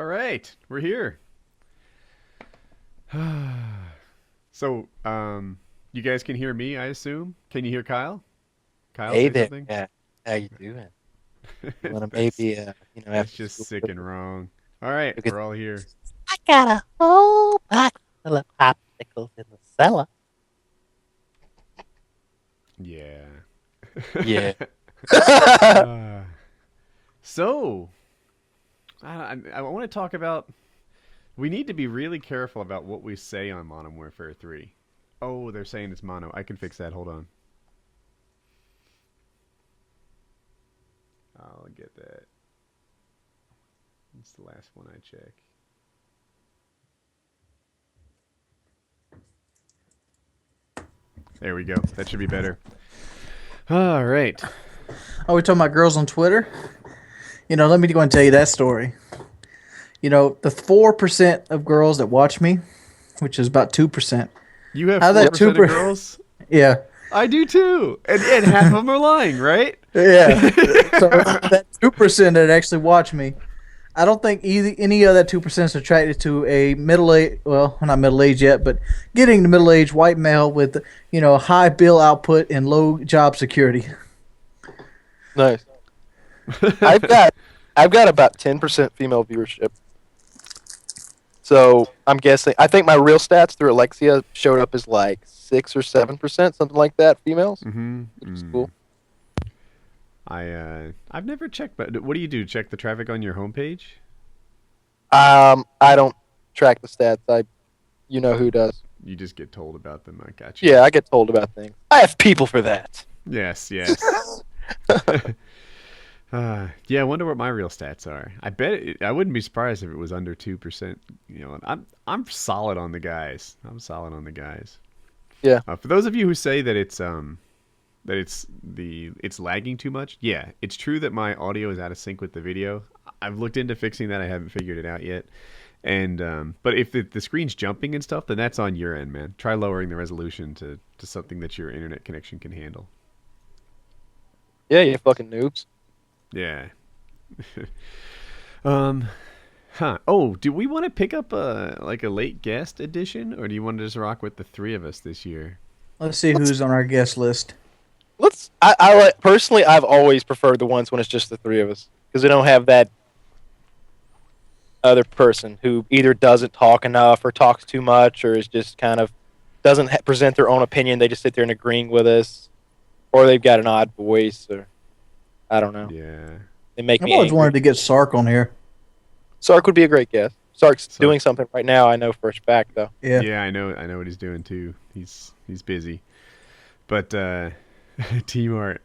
All right, we're here. So, you guys can hear me, I assume. Can you hear Kyle? Kyle, Hey say there, something. Matt. How you doing? You want to that's maybe, that's after just school, sick and wrong. All right, look at. we're all here. I got a whole box full of popsicles in the cellar. Yeah. Yeah. uh, so, I want to talk about. We need to be really careful about what we say on Modern Warfare 3. Oh, they're saying it's mono. I can fix that. Hold on. I'll get that. It's the last one I check. There we go. That should be better. All right. Oh, we talking about girls on Twitter? Let me go and tell you that story. The 4% of girls that watch me, which is about 2%. You have How four that two percent of per girls. Yeah, I do too, and half of them are lying, right? yeah. So that 2% that actually watch me, I don't think any of that 2% is attracted to a middle age. Well, not middle age yet, but getting the middle aged white male with high bill output and low job security. Nice. I've got, I've got about 10% female viewership. So I'm guessing. I think my real stats through Alexia showed up as like 6 or 7%, something like that, females, Mm-hmm. which is cool. I've never checked, but what do you do? Check the traffic on your homepage? I don't track the stats. You know who does. You just get told about them. I got you. Yeah, I get told about things. I have people for that. Yes, yes. Yeah, I wonder what my real stats are. I wouldn't be surprised if it was under 2%. I'm solid on the guys. I'm solid on the guys. Yeah. For those of you who say that it's lagging too much, yeah, it's true that my audio is out of sync with the video. I've looked into fixing that. I haven't figured it out yet. And but if the screen's jumping and stuff, then that's on your end, man. Try lowering the resolution to something that your internet connection can handle. Yeah, you fucking noobs. Yeah. um, huh. Oh, do we want to pick up a late guest edition, or do you want to just rock with the three of us this year? Let's see Let's who's on our guest list. let's. I like personally. I've always preferred the ones when it's just the three of us because we don't have that other person who either doesn't talk enough or talks too much or is just kind of doesn't present their own opinion. They just sit there and agreeing with us, or they've got an odd voice, or I don't know. Yeah. They make I've me always wanted angry. to get Sark on here. Sark would be a great guest. Sark's So doing something right now. I know for a fact though. Yeah. yeah, I know what he's doing too. He's busy, but T Mart,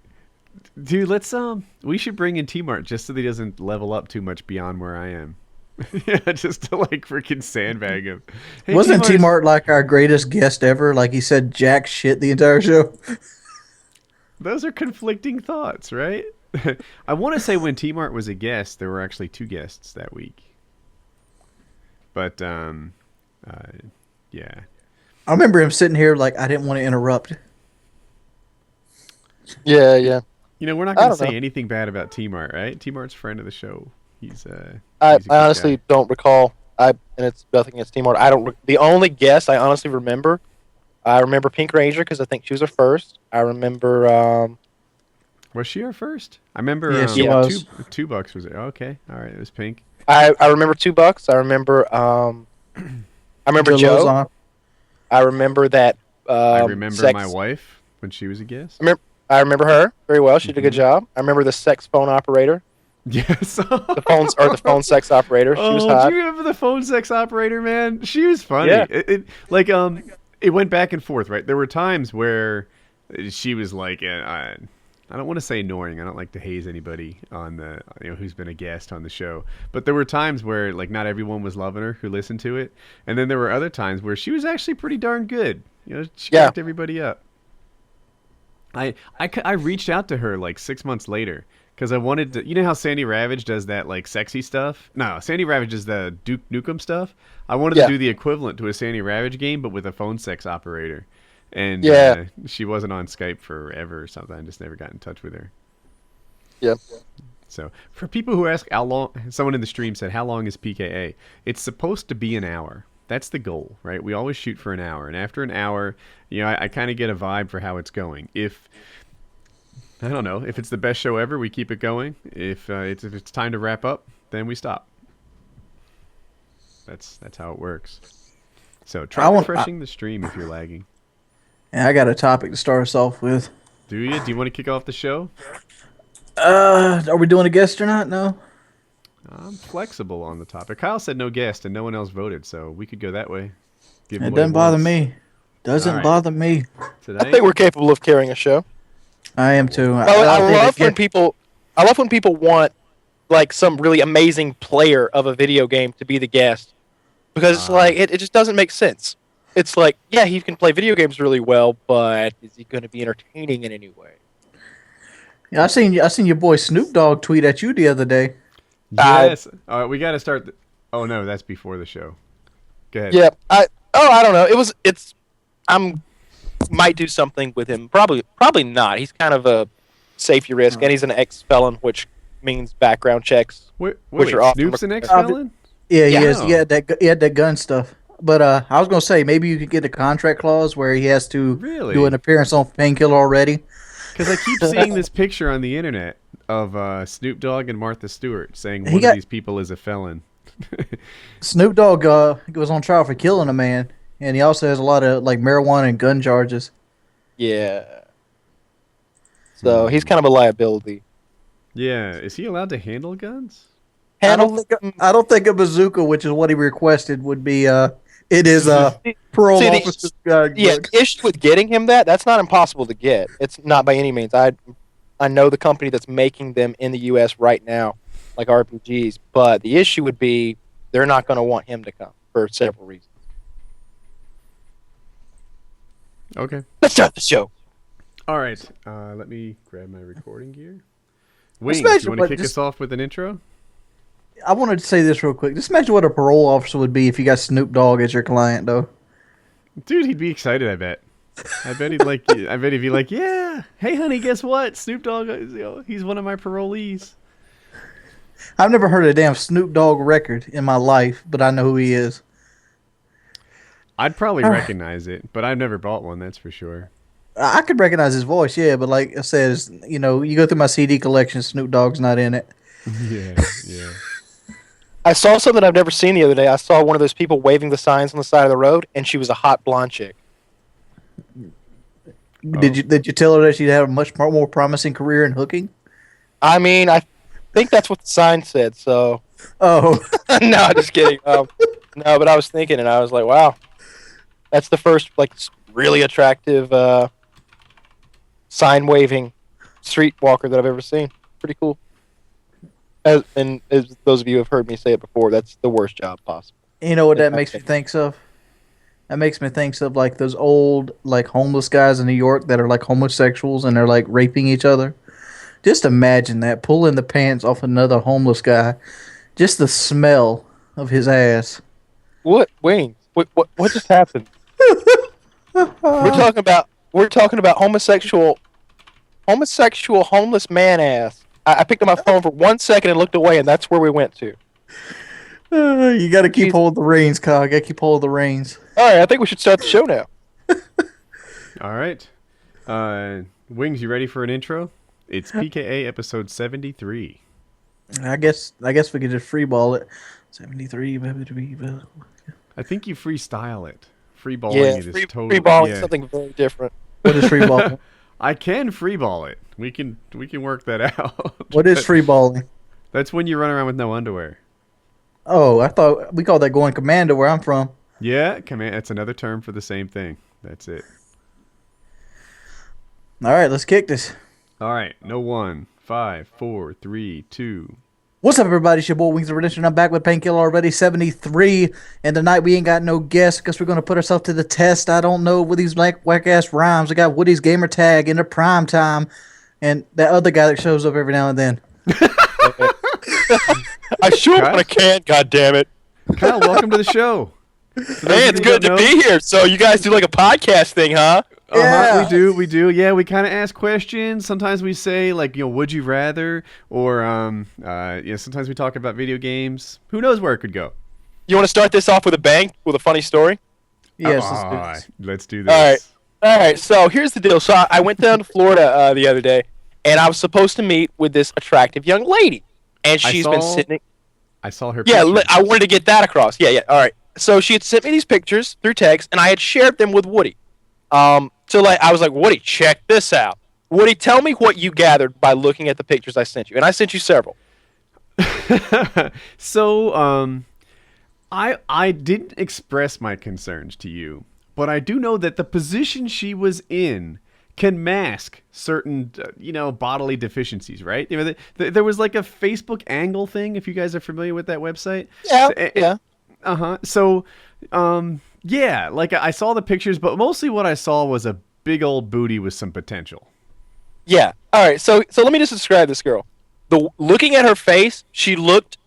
dude, we should bring in T Mart just so that he doesn't level up too much beyond where I am. Yeah, just to like freaking sandbag him. Hey, T Wasn't Mart T is. Mart like our greatest guest ever? Like he said jack shit the entire show. Those are conflicting thoughts, right? I want to say when T Mart was a guest, there were actually two guests that week. But uh, yeah, I remember him sitting here like I didn't want to interrupt. Yeah, yeah. we're not I going to don't know. say anything bad about T Mart, right? T Mart's a friend of the show. He's I, he's a I good honestly guy. don't recall. And it's nothing against Team Order. I don't. The only guess I honestly remember, I remember Pink Ranger because I think she was her first. I remember. Was she our first? I remember Yes, she Yeah, was. two bucks was it? Okay, all right, it was pink. I remember $2. I remember. I remember Joe Joe. Lozon. I remember that. I remember my Sex. wife when she was a guest. I remember her very well. She did a good Hmm. job. I remember the sex phone operator, Yes. the phone sex operator. She was Oh, do hot. you remember the phone sex operator, man? She was funny. Yeah, It went back and forth, right? There were times where she was like, I don't want to say annoying. I don't like to haze anybody on the who's been a guest on the show. But there were times where like not everyone was loving her who listened to it, and then there were other times where she was actually pretty darn good. She yeah, cracked everybody up. I reached out to her like 6 months later because I wanted to. You know how Sandy Ravage does that like sexy stuff? No, Sandy Ravage does the Duke Nukem stuff. I wanted to yeah, do the equivalent to a Sandy Ravage game, but with a phone sex operator. And yeah, she wasn't on Skype forever or something. I just never got in touch with her. yeah. So for people who ask how long, someone in the stream said, how long is PKA? It's supposed to be an hour. That's the goal, right? We always shoot for an hour. And after an hour, I kind of get a vibe for how it's going. If, I don't know, if it's the best show ever, we keep it going. If it's time to wrap up, then we stop. That's how it works. So try refreshing the stream if you're lagging. Yeah, I got a topic to start us off with. Do you? Do you want to kick off the show? Are we doing a guest or not? No. I'm flexible on the topic. Kyle said no guest, and no one else voted, so we could go that way. It doesn't bother me. Doesn't bother me. Today, I think we're capable of carrying a show. I am too. I love when people want like some really amazing player of a video game to be the guest, because it's like it just doesn't make sense. It's like, yeah, he can play video games really well, but is he going to be entertaining in any way? Yeah, I seen your boy Snoop Dogg tweet at you the other day. Yes. All right, we got to start. Oh no, that's before the show. Go ahead. Yeah. I don't know. Might do something with him. Probably not. He's kind of a safety risk, and he's an ex-felon, which means background checks, which are often Snoop's an ex-felon? Yeah, he is. He had that gun stuff. But I was gonna say maybe you could get a contract clause where he has to do an appearance on Painkiller already. Because I keep seeing this picture on the internet of Snoop Dogg and Martha Stewart saying one of these people is a felon. Snoop Dogg was on trial for killing a man, and he also has a lot of like marijuana and gun charges. Yeah. So he's kind of a liability. Yeah. Is he allowed to handle guns? I don't think a bazooka, which is what he requested, would be. It is parole officer. The issue with getting him that's not impossible to get. It's not by any means. I know the company that's making them in the U.S. right now, like RPGs. But the issue would be they're not going to want him to come for several reasons. Okay. Let's start the show. All right. Let me grab my recording gear. Wings, you want to kick us off with an intro? I wanted to say this real quick. Just imagine what a parole officer would be if you got Snoop Dogg as your client, though. Dude, he'd be excited, I bet. I bet he'd be like, yeah, hey, honey, guess what? Snoop Dogg, he's one of my parolees. I've never heard a damn Snoop Dogg record in my life, but I know who he is. I'd probably recognize it, but I've never bought one, that's for sure. I could recognize his voice, yeah, but like I said, you go through my CD collection, Snoop Dogg's not in it. Yeah. I saw something I've never seen the other day. I saw one of those people waving the signs on the side of the road, and she was a hot blonde chick. Did you tell her that she'd have a much more promising career in hooking? I mean, I think that's what the sign said. So. Oh. No, just kidding. No, but I was thinking, and I was like, wow, that's the first like really attractive sign waving streetwalker that I've ever seen. Pretty cool. As those of you who have heard me say it before, that's the worst job possible. You know what that makes me think of? That makes me think of like those old like homeless guys in New York that are like homosexuals and they're like raping each other. Just imagine that, pulling the pants off another homeless guy. Just the smell of his ass. What wings? What just happened? We're talking about homosexual homeless man ass. I picked up my phone for 1 second and looked away, and that's where we went to. You got to keep hold of the reins, Kyle. You got to keep hold of the reins. All right, I think we should start the show now. All right. Wings, you ready for an intro? It's PKA episode 73. I guess we could just freeball it. 73. Yeah, I think you freestyle it. Freeballing it is totally... Freeballing is something very different. What is freeballing? I can freeball it. We can work that out. What is freeballing? That's when you run around with no underwear. Oh, I thought we called that going commando where I'm from. Yeah, that's another term for the same thing. That's it. All right, let's kick this. All right, no 1, 5, 4, 3, 2. What's up, everybody? It's your boy Wings of Redemption. I'm back with Painkiller already, 73. And tonight we ain't got no guests because we're going to put ourselves to the test. I don't know with these whack-ass rhymes. We got WoodysGamertag in the prime time and that other guy that shows up every now and then. I sure want a can, goddammit. Kyle, welcome to the show. Hey, it's good to be here. So you guys do like a podcast thing, huh? Yeah. We do. Yeah, we kind of ask questions. Sometimes we say like, would you rather, or sometimes we talk about video games. Who knows where it could go? You want to start this off with a bang, with a funny story? Yes, let's do this. Let's do All right. this. All right, so here's the deal. So I went down to Florida the other day, and I was supposed to meet with this attractive young lady, and she's been sitting. I saw her. Yeah, pictures. I wanted to get that across. Yeah. All right. So she had sent me these pictures through text, and I had shared them with Woody. So like I was like, Woody, check this out. Woody, tell me what you gathered by looking at the pictures I sent you, and I sent you several. So, I didn't express my concerns to you, but I do know that the position she was in can mask certain, bodily deficincies, right? There was like a Facebook angle thing, if you guys are familiar with that website. Yeah. So, yeah, like I saw the pictures, but mostly what I saw was a big old booty with some potential. Yeah. All right. So let me just describe this girl. Looking at her face, she looked.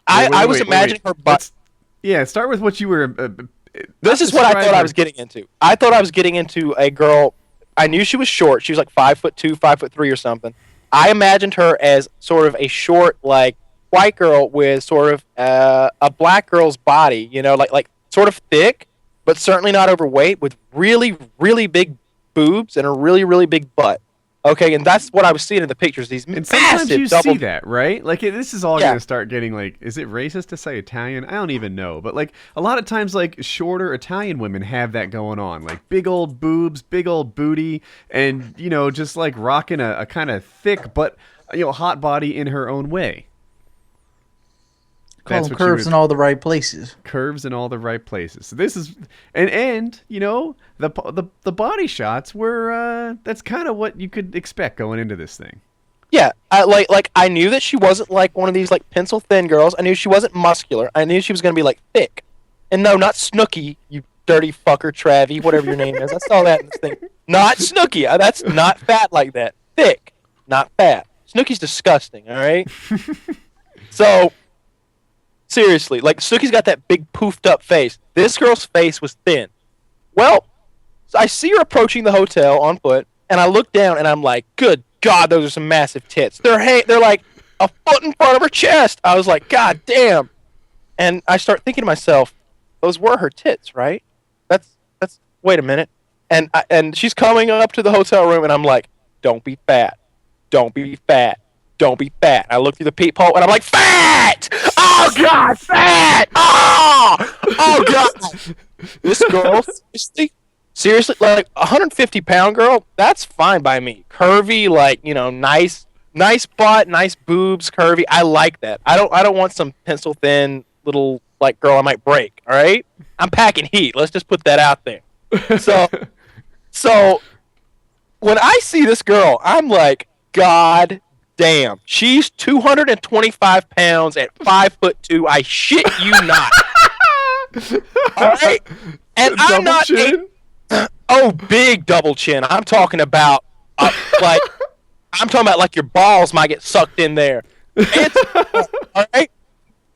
I was imagining her butt. Start with what you were. This is what I thought I was getting into. I thought I was getting into a girl. I knew she was short. She was like 5'2", 5'3" or something. I imagined her as sort of a short, like white girl with sort of a black girl's body. Like sort of thick, but certainly not overweight, with really, really big boobs and a really, really big butt. Okay, and that's what I was seeing in the pictures. These and massive sometimes you double... see that, right? Like this is all going to start getting like, is it racist to say Italian? I don't even know, but like a lot of times, like shorter Italian women have that going on, like big old boobs, big old booty, and just like rocking a kind of thick but hot body in her own way. Call them curves in all the right places. Curves in all the right places. So this is, and the body shots were that's kind of what you could expect going into this thing. Yeah, I knew that she wasn't like one of these like pencil thin girls. I knew she wasn't muscular. I knew she was gonna be like thick, and no, not Snooki, you dirty fucker, Travie, whatever your name is. I saw that in this thing. Not Snooki. That's not fat like that. Thick, not fat. Snooki's disgusting. All right. So. Seriously, like Snooki's got that big poofed up face. This girl's face was thin. Well, so I see her approaching the hotel on foot, and I look down and I'm like, good God, those are some massive tits. They're like a foot in front of her chest. I was like, God damn. And I start thinking to myself, those were her tits, right? That's wait a minute. And she's coming up to the hotel room and I'm like, don't be fat. Don't be fat. Don't be fat. I look through the peephole and I'm like, fat! Oh God, fat! Oh God! This girl, seriously, like 150-pound girl, that's fine by me. Curvy, like nice butt, nice boobs, curvy. I like that. I don't want some pencil thin little like girl I might break. All right, I'm packing heat. Let's just put that out there. So when I see this girl, I'm like, God. Damn, she's 225 pounds at 5'2". I shit you not. All right, and I'm not. Big double chin. I'm talking about like your balls might get sucked in there. All right,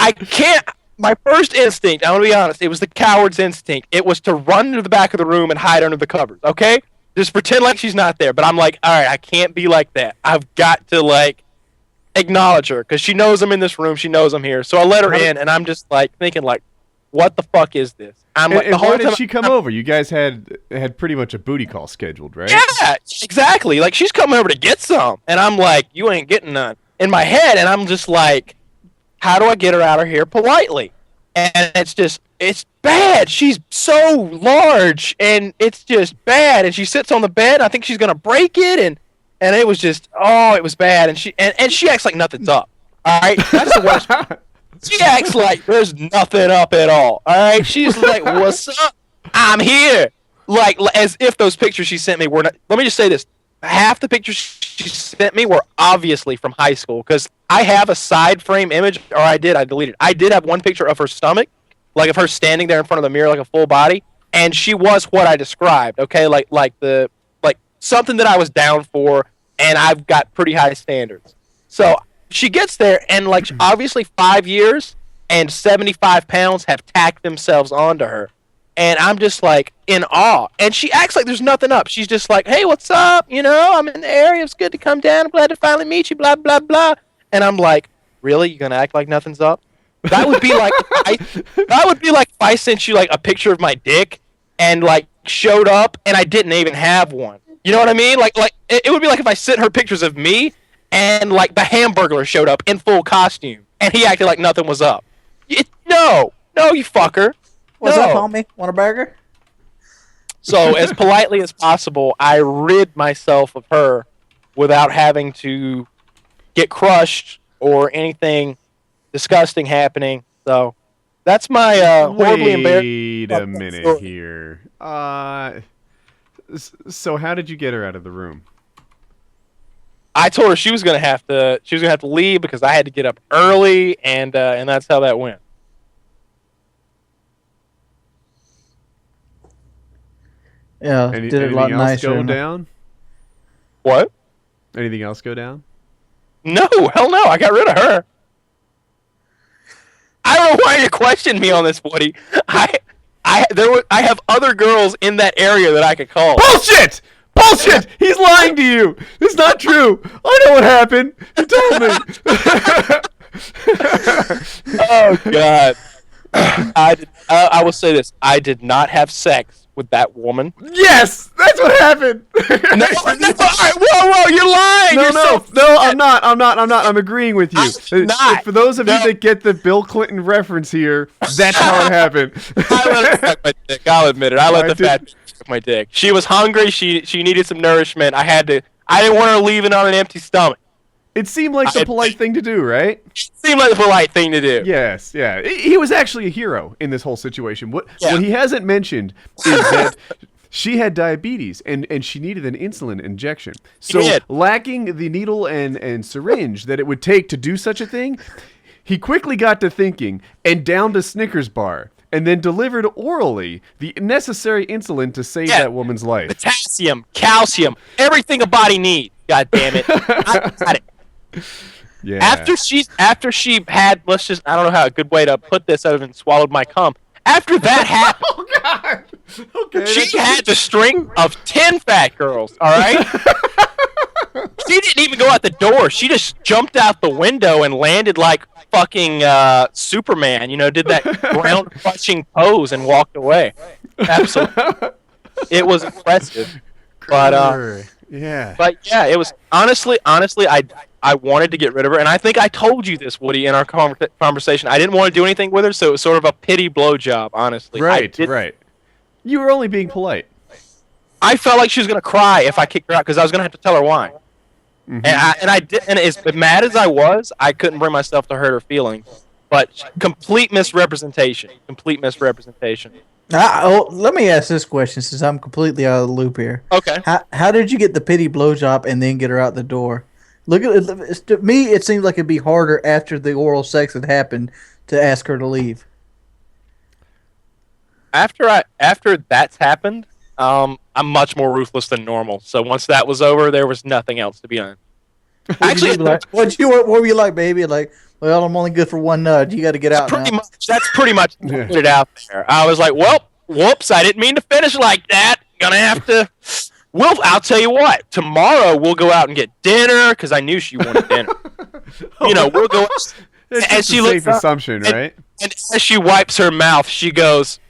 I can't. My first instinct, I'm gonna be honest, it was the coward's instinct. It was to run to the back of the room and hide under the covers. Okay. Just pretend like she's not there. But I'm like, all right, I can't be like that. I've got to, like, acknowledge her. Because she knows I'm in this room. She knows I'm here. So I let her in, and I'm just, like, thinking, like, what the fuck is this? And why did she come over? You guys had pretty much a booty call scheduled, right? Yeah, exactly. Like, she's coming over to get some. And I'm like, you ain't getting none. In my head, and I'm just like, how do I get her out of here politely? And it's bad. She's so large, and it's just bad. And she sits on the bed. I think she's gonna break it, and it was just, it was bad. And she acts like nothing's up. All right, that's the worst. She acts like there's nothing up at all. All right, she's like, "What's up? I'm here." Like as if those pictures she sent me were not. Let me just say this: half the pictures she sent me were obviously from high school, because I have a side frame image, or I deleted it. I did have one picture of her stomach, like of her standing there in front of the mirror like a full body, and she was what I described, okay? Like something that I was down for, and I've got pretty high standards. So she gets there, and like obviously 5 years and 75 pounds have tacked themselves onto her. And I'm just like in awe. And she acts like there's nothing up. She's just like, hey, what's up? You know, I'm in the area. It's good to come down. I'm glad to finally meet you. Blah, blah, blah. And I'm like, really? You going to act like nothing's up? That would be like, if I sent you like a picture of my dick and like showed up and I didn't even have one. You know what I mean? Like it would be like if I sent her pictures of me and like the Hamburglar showed up in full costume and he acted like nothing was up. No, you fucker. What's No. up, homie? Want a burger? So as politely as possible, I rid myself of her without having to get crushed or anything disgusting happening. So that's my horribly embarrassing. Wait a minute here. So how did you get her out of the room? I told her she was gonna have to leave because I had to get up early, and that's how that went. Yeah, did it a lot Anything else nicer. go down? What? Anything else go down? No, hell no! I got rid of her. I don't know why you questioned me on this, Woody. I have other girls in that area that I could call. Bullshit! Bullshit! He's lying to you. It's not true. I know what happened. He told me. Oh God! I will say this: I did not have sex with that woman. Yes, that's what happened. No, whoa, you're lying. No, I'm not. I'm agreeing with you. I'm not. For those of you that get the Bill Clinton reference here, that's how it happened. I let her suck my dick. I'll admit it. I let the fat bitch suck my dick. She was hungry. She needed some nourishment. I didn't want her leaving on an empty stomach. It seemed like the polite thing to do, right? It seemed like the polite thing to do. Yes, yeah. He was actually a hero in this whole situation. What he hasn't mentioned is that she had diabetes and she needed an insulin injection. So lacking the needle and syringe that it would take to do such a thing, he quickly got to thinking and downed a Snickers bar and then delivered orally the necessary insulin to save that woman's life. Potassium, calcium, everything a body needs. God damn it. I got it. Yeah. After she had, I don't know how a good way to put this other than swallowed my cum. After that happened, Oh God! Okay, she had the strength of 10 fat girls. All right. She didn't even go out the door. She just jumped out the window and landed like fucking Superman. You know, did that ground crushing pose and walked away. Absolutely, it was impressive. But yeah. But yeah, it was honestly, I wanted to get rid of her, and I think I told you this, Woody, in our conversation. I didn't want to do anything with her, so it was sort of a pity blowjob, honestly. Right. You were only being polite. I felt like she was gonna cry if I kicked her out because I was gonna have to tell her why. Mm-hmm. And I did, and as mad as I was, I couldn't bring myself to hurt her feelings. But complete misrepresentation. Let me ask this question since I'm completely out of the loop here. Okay. How did you get the pity blowjob and then get her out the door? Look at it. To me, it seems like it'd be harder after the oral sex had happened to ask her to leave. After that's happened, I'm much more ruthless than normal. So once that was over, there was nothing else to be done. Actually, what were you like, baby? Like, well, I'm only good for one nudge. You got to get out now. That's pretty much put it out there. I was like, well, whoops, I didn't mean to finish like that. Gonna have to. Well, I'll tell you what. Tomorrow we'll go out and get dinner because I knew she wanted dinner. You know, we'll go. It's a safe assumption, right? And as she wipes her mouth, she goes,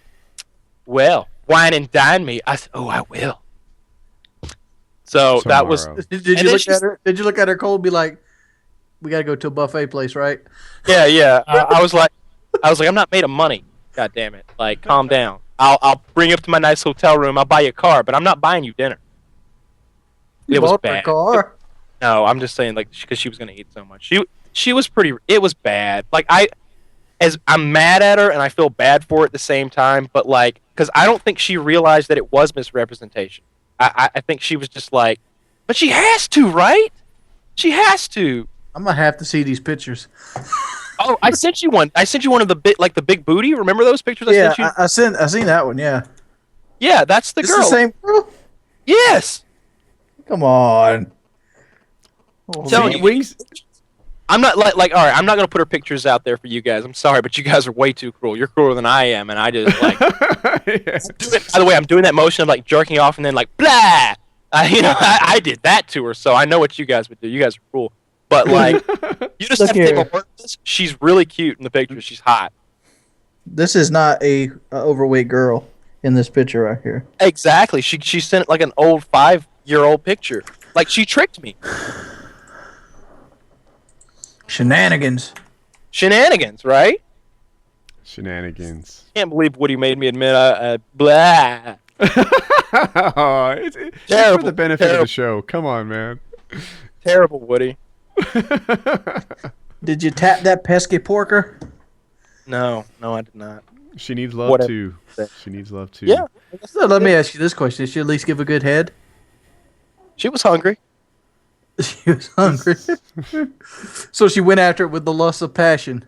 "Well, wine and dine me." I said, "Oh, I will." So that was. Did you look at her? Did you look at her cold? And be like, "We got to go to a buffet place, right?" Yeah. I was like, I'm not made of money. God damn it! Like, calm down. I'll bring you up to my nice hotel room. I'll buy you a car, but I'm not buying you dinner. It was bad. Car? No, I'm just saying, like, because she was gonna eat so much. She was pretty. It was bad. Like I'm mad at her and I feel bad for it at the same time. But like, because I don't think she realized that it was misrepresentation. I think she was just like, but she has to, right? She has to. I'm gonna have to see these pictures. Oh, I sent you one. I sent you one of the big booty. Remember those pictures I sent you? I seen that one. Yeah. Yeah, that's the girl. The same girl. Yes. Come on. Telling you, I'm not like all right. I'm not gonna put her pictures out there for you guys. I'm sorry, but you guys are way too cruel. You're crueler than I am, and I just like. Yes. By the way, I'm doing that motion of like jerking off and then like blah. I did that to her, so I know what you guys would do. You guys are cruel, but like you just Look have to take here. my word for this. She's really cute in the picture. She's hot. This is not a overweight girl in this picture right here. Exactly. She sent like an old 5-year-old picture. Like she tricked me. Shenanigans. Shenanigans, right? Shenanigans. Can't believe Woody made me admit blah. Oh, it's for Terrible, the benefit of terrible. the show. Come on, man. Terrible, Woody. Did you tap that pesky porker? No, I did not. She needs love Whatever. too. She needs love too. Yeah. So let me ask you this question: did she at least give a good head? She was hungry. She was hungry, so she went after it with the lust of passion,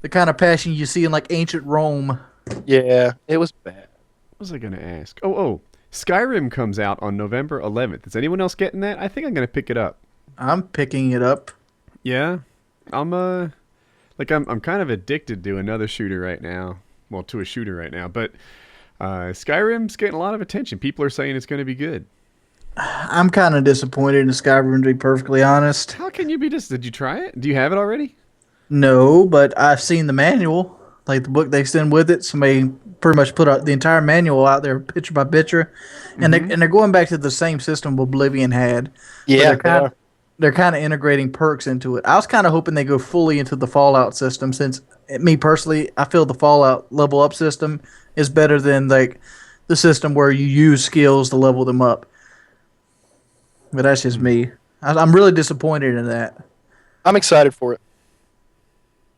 the kind of passion you see in like ancient Rome. Yeah, it was bad. What was I gonna ask? Oh, Skyrim comes out on November 11th. Is anyone else getting that? I think I'm gonna pick it up. I'm picking it up. Yeah, I'm kind of addicted to another shooter right now. Well, to a shooter right now, but Skyrim's getting a lot of attention. People are saying it's gonna be good. I'm kind of disappointed in Skyrim, to be perfectly honest. How can you be Did you try it? Do you have it already? No, but I've seen the manual, like the book they send with it. Somebody pretty much put out the entire manual out there, picture by picture, and they're going back to the same system Oblivion had. Yeah, They're kind of integrating perks into it. I was kind of hoping they go fully into the Fallout system, since me personally, I feel the Fallout level up system is better than like the system where you use skills to level them up. But that's just me. I'm really disappointed in that. I'm excited for it.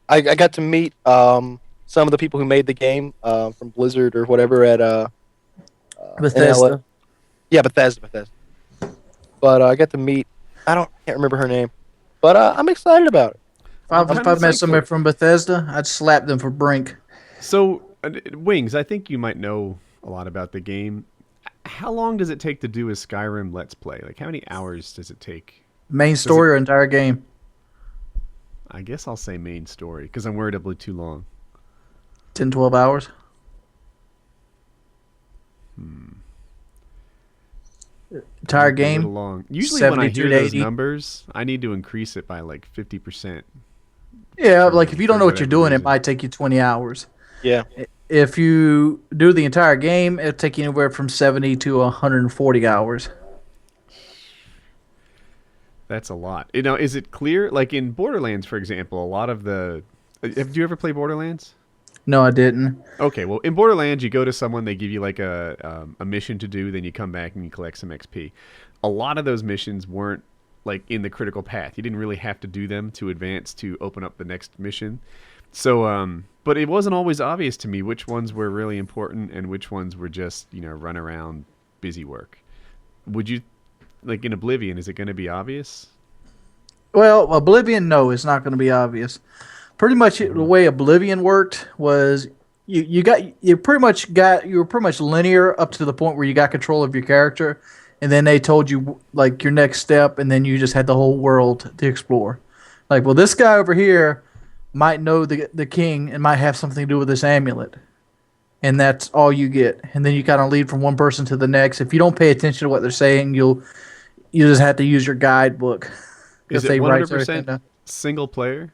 I got to meet some of the people who made the game from Blizzard or whatever at Bethesda. in LA. Yeah, Bethesda. But I got to meet. Can't remember her name, but I'm excited about it. If I kinda met psyched somebody for it. from Bethesda, I'd slap them for Brink. So, Wings, I think you might know a lot about the game. How long does it take to do a Skyrim Let's Play? Like, how many hours does it take? Main story or entire game? I guess I'll say main story, because I'm worried it'll be too long. 10, 12 hours. Entire Might be a little game. long. Usually when I 72 hear to those 80. numbers, I need to increase it by like 50%. Yeah, like if you don't for know what you're whatever doing, it reason. might take you 20 hours. Yeah, If you do the entire game, it'll take you anywhere from 70 to 140 hours. That's a lot. You know, is it clear? Like in Borderlands, for example, a lot of the... Have you ever played Borderlands? No, I didn't. Okay, well, in Borderlands, you go to someone, they give you like a mission to do, then you come back and you collect some XP. A lot of those missions weren't like in the critical path. You didn't really have to do them to advance to open up the next mission. So, but it wasn't always obvious to me which ones were really important and which ones were just, run around busy work. Would you, like in Oblivion, is it going to be obvious? Well, Oblivion, no, it's not going to be obvious. Pretty much the way Oblivion worked was you were pretty much linear up to the point where you got control of your character, and then they told you like your next step, and then you just had the whole world to explore. Like, well, this guy over here might know the king and might have something to do with this amulet, and that's all you get. And then you kind of lead from one person to the next. If you don't pay attention to what they're saying, you just have to use your guidebook. Is it they write 100% everything down. single player?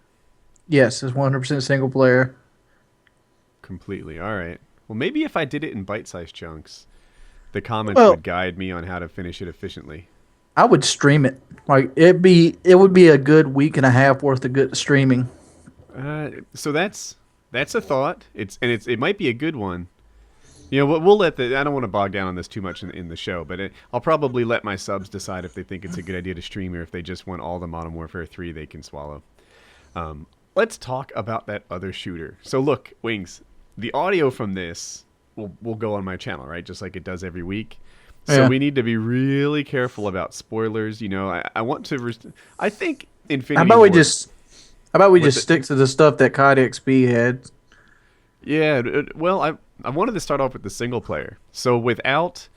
Yes, it's 100% single player. Completely. All right. Well, maybe if I did it in bite-sized chunks, the comments Well- would guide me on how to finish it efficiently. I would stream it. Like it would be a good week and a half worth of good streaming. So that's a thought. It might be a good one. We'll let I don't want to bog down on this too much in the show, but I'll probably let my subs decide if they think it's a good idea to stream or if they just want all the Modern Warfare 3 they can swallow. Let's talk about that other shooter. So look, Wings, the audio from this will go on my channel, right? Just like it does every week. So Yeah. we need to be really careful about spoilers. I want to. I think Infinity. How about we Ward- just stick to the stuff that COD XP had? Yeah. Well, I wanted to start off with the single player. So without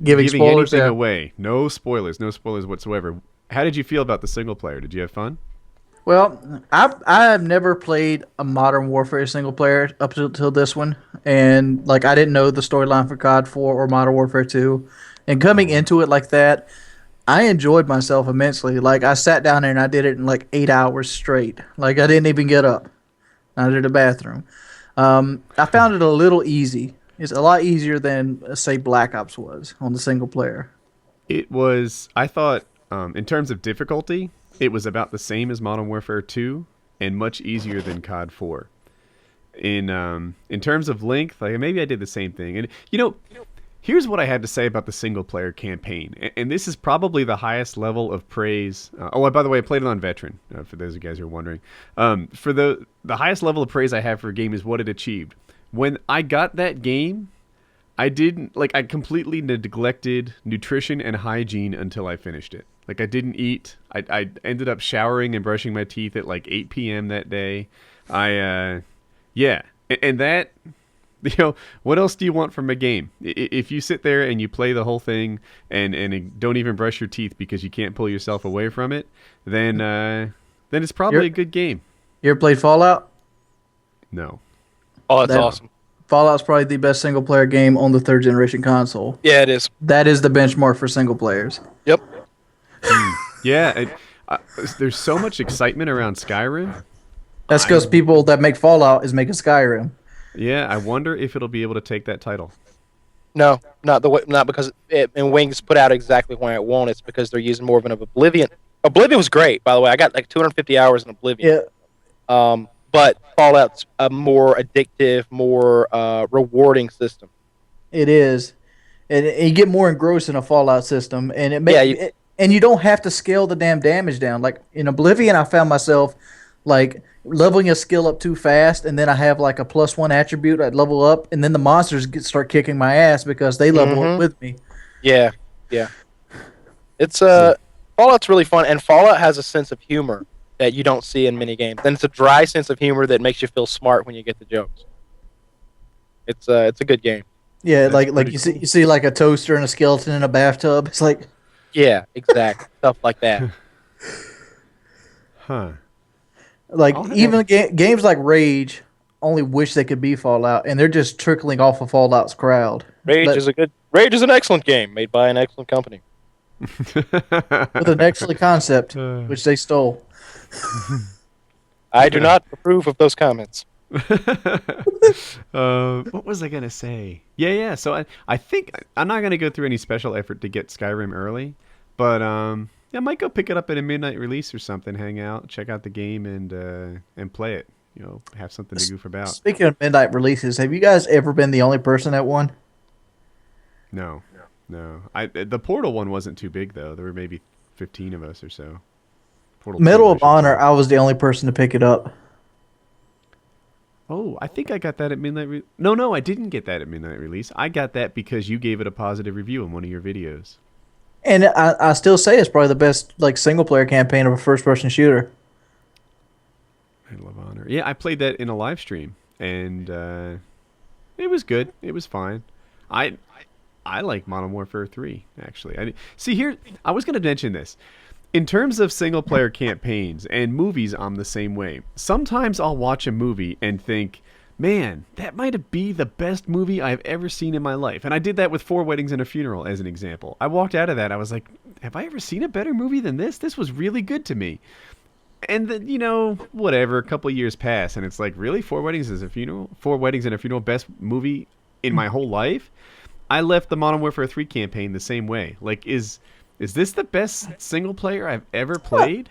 Giving spoilers, anything yeah. away, no spoilers whatsoever. How did you feel about the single player? Did you have fun? Well, I've never played a Modern Warfare single player up until this one, and like I didn't know the storyline for COD 4 or Modern Warfare 2, and coming into it like that, I enjoyed myself immensely. Like I sat down there and I did it in like 8 hours straight. Like I didn't even get up. I did the bathroom. I found it a little easy. It's a lot easier than say Black Ops was on the single player. It was, I thought, in terms of difficulty, it was about the same as Modern Warfare 2 and much easier than COD 4. In terms of length, like maybe I did the same thing. And here's what I had to say about the single player campaign, and this is probably the highest level of praise. By the way, I played it on Veteran. For those of you guys who are wondering, for the highest level of praise I have for a game is what it achieved. When I got that game, I completely neglected nutrition and hygiene until I finished it. Like I didn't eat. I ended up showering and brushing my teeth at like 8 p.m. that day. Yeah, and that, what else do you want from a game? If you sit there and you play the whole thing and don't even brush your teeth because you can't pull yourself away from it, then it's probably a good game. You ever played Fallout? No. Oh, that's awesome. Fallout's probably the best single player game on the third generation console. Yeah, it is. That is the benchmark for single players. Yep. Yeah, there's so much excitement around Skyrim. That's because people that make Fallout is making Skyrim. Yeah, I wonder if it'll be able to take that title. No, not because and Wings put out exactly why it won't. It's because they're using more of an Oblivion. Oblivion was great, by the way. I got like 250 hours in Oblivion. Yeah. But Fallout's a more addictive, more rewarding system. It is, and you get more engrossed in a Fallout system, and and you don't have to scale the damn damage down. Like in Oblivion, I found myself like leveling a skill up too fast, and then I have like a +1 attribute. I'd level up, and then the monsters start kicking my ass because they level up with me. Yeah. It's Fallout's really fun, and Fallout has a sense of humor that you don't see in many games. And it's a dry sense of humor that makes you feel smart when you get the jokes. It's a good game. Yeah, like you see like a toaster and a skeleton in a bathtub. It's like, yeah, exactly. Stuff like that. Huh. Like even games like Rage only wish they could be Fallout, and they're just trickling off of Fallout's crowd. Rage is an excellent game made by an excellent company with an excellent concept, which they stole. I do not approve of those comments. What was I gonna say? Yeah. So I think I'm not gonna go through any special effort to get Skyrim early, but I might go pick it up at a midnight release or something. Hang out, check out the game, and play it. Have something to goof about. Speaking of midnight releases, have you guys ever been the only person that won? No. The Portal one wasn't too big though. There were maybe 15 of us or so. Portal Medal of Honor, I was the only person to pick it up. Oh, I think I got that at midnight. No, I didn't get that at midnight release. I got that because you gave it a positive review in one of your videos. And I still say it's probably the best like single player campaign of a first person shooter. Medal of Honor. Yeah, I played that in a live stream, and it was good. It was fine. I like Modern Warfare 3 actually. I was going to mention this. In terms of single-player campaigns and movies, I'm the same way. Sometimes I'll watch a movie and think, man, that might be the best movie I've ever seen in my life. And I did that with 4 Weddings and a Funeral as an example. I walked out of that, I was like, have I ever seen a better movie than this? This was really good to me. And then, whatever, a couple of years pass, and it's like, really? 4 Weddings and a Funeral, best movie in my whole life? I left the Modern Warfare 3 campaign the same way. Like, is this the best single player I've ever played?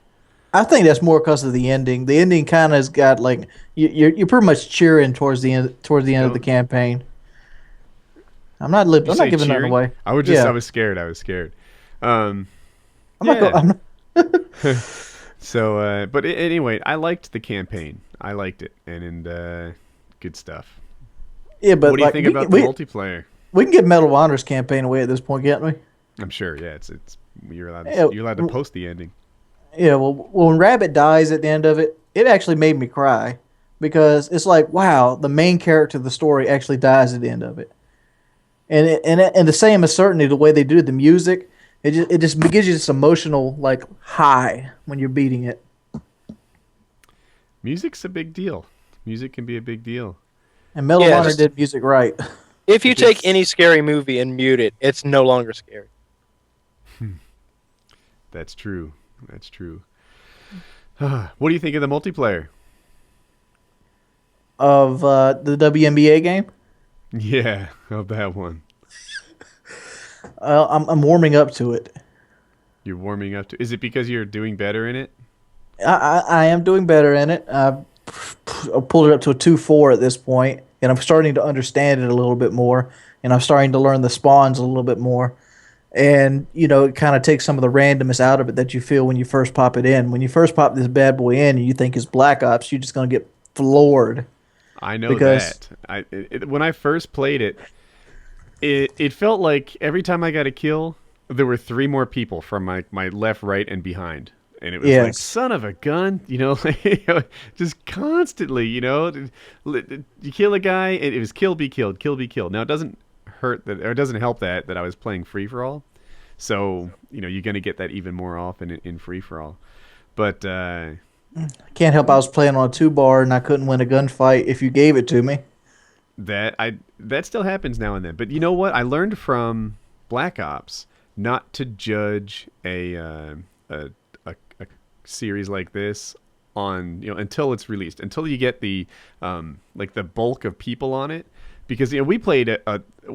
I think that's more because of the ending. The ending kind of has got like you're pretty much cheering towards the end of the campaign. I'm not giving that away. I was scared. I'm not. So, but anyway, I liked the campaign. I liked it, and good stuff. Yeah, but what do you think about the multiplayer? We can get Medal of Honor's campaign away at this point, can't we? I'm sure. Yeah, it's you're allowed to post the ending. Yeah, well, when Rabbit dies at the end of it, it actually made me cry because it's like, wow, the main character of the story actually dies at the end of it, and the same as certainly the way they do the music, it just gives you this emotional like high when you're beating it. Music's a big deal. Music can be a big deal. And Medal of Yeah, Honor just- did music right. If you If take it's- any scary movie and mute it, it's no longer scary. That's true. That's true. What do you think of the multiplayer? Of the WNBA game. Yeah, of that one. I'm warming up to it. You're warming up to. Is it because you're doing better in it? I am doing better in it. I pulled it up to a 2-4 at this point, and I'm starting to understand it a little bit more, and I'm starting to learn the spawns a little bit more. And, you know, it kind of takes some of the randomness out of it that you feel when you first pop it in. When you first pop this bad boy in and you think it's Black Ops, you're just going to get floored. I know Because- that. When I first played it, it felt like every time I got a kill, there were 3 more people from my left, right, and behind. And it was like, Yes. son of a gun, you know, just constantly, you know, you kill a guy, and it was kill, be killed, kill, be killed. Now, it doesn't hurt that, or it doesn't help that I was playing free for all. So, you know, you're going to get that even more often in free for all. But, I can't help I was playing on a 2-bar and I couldn't win a gunfight if you gave it to me. that still happens now and then. But you know what? I learned from Black Ops not to judge a series like this on, you know, until it's released, until you get the like the bulk of people on it, because, you know, we played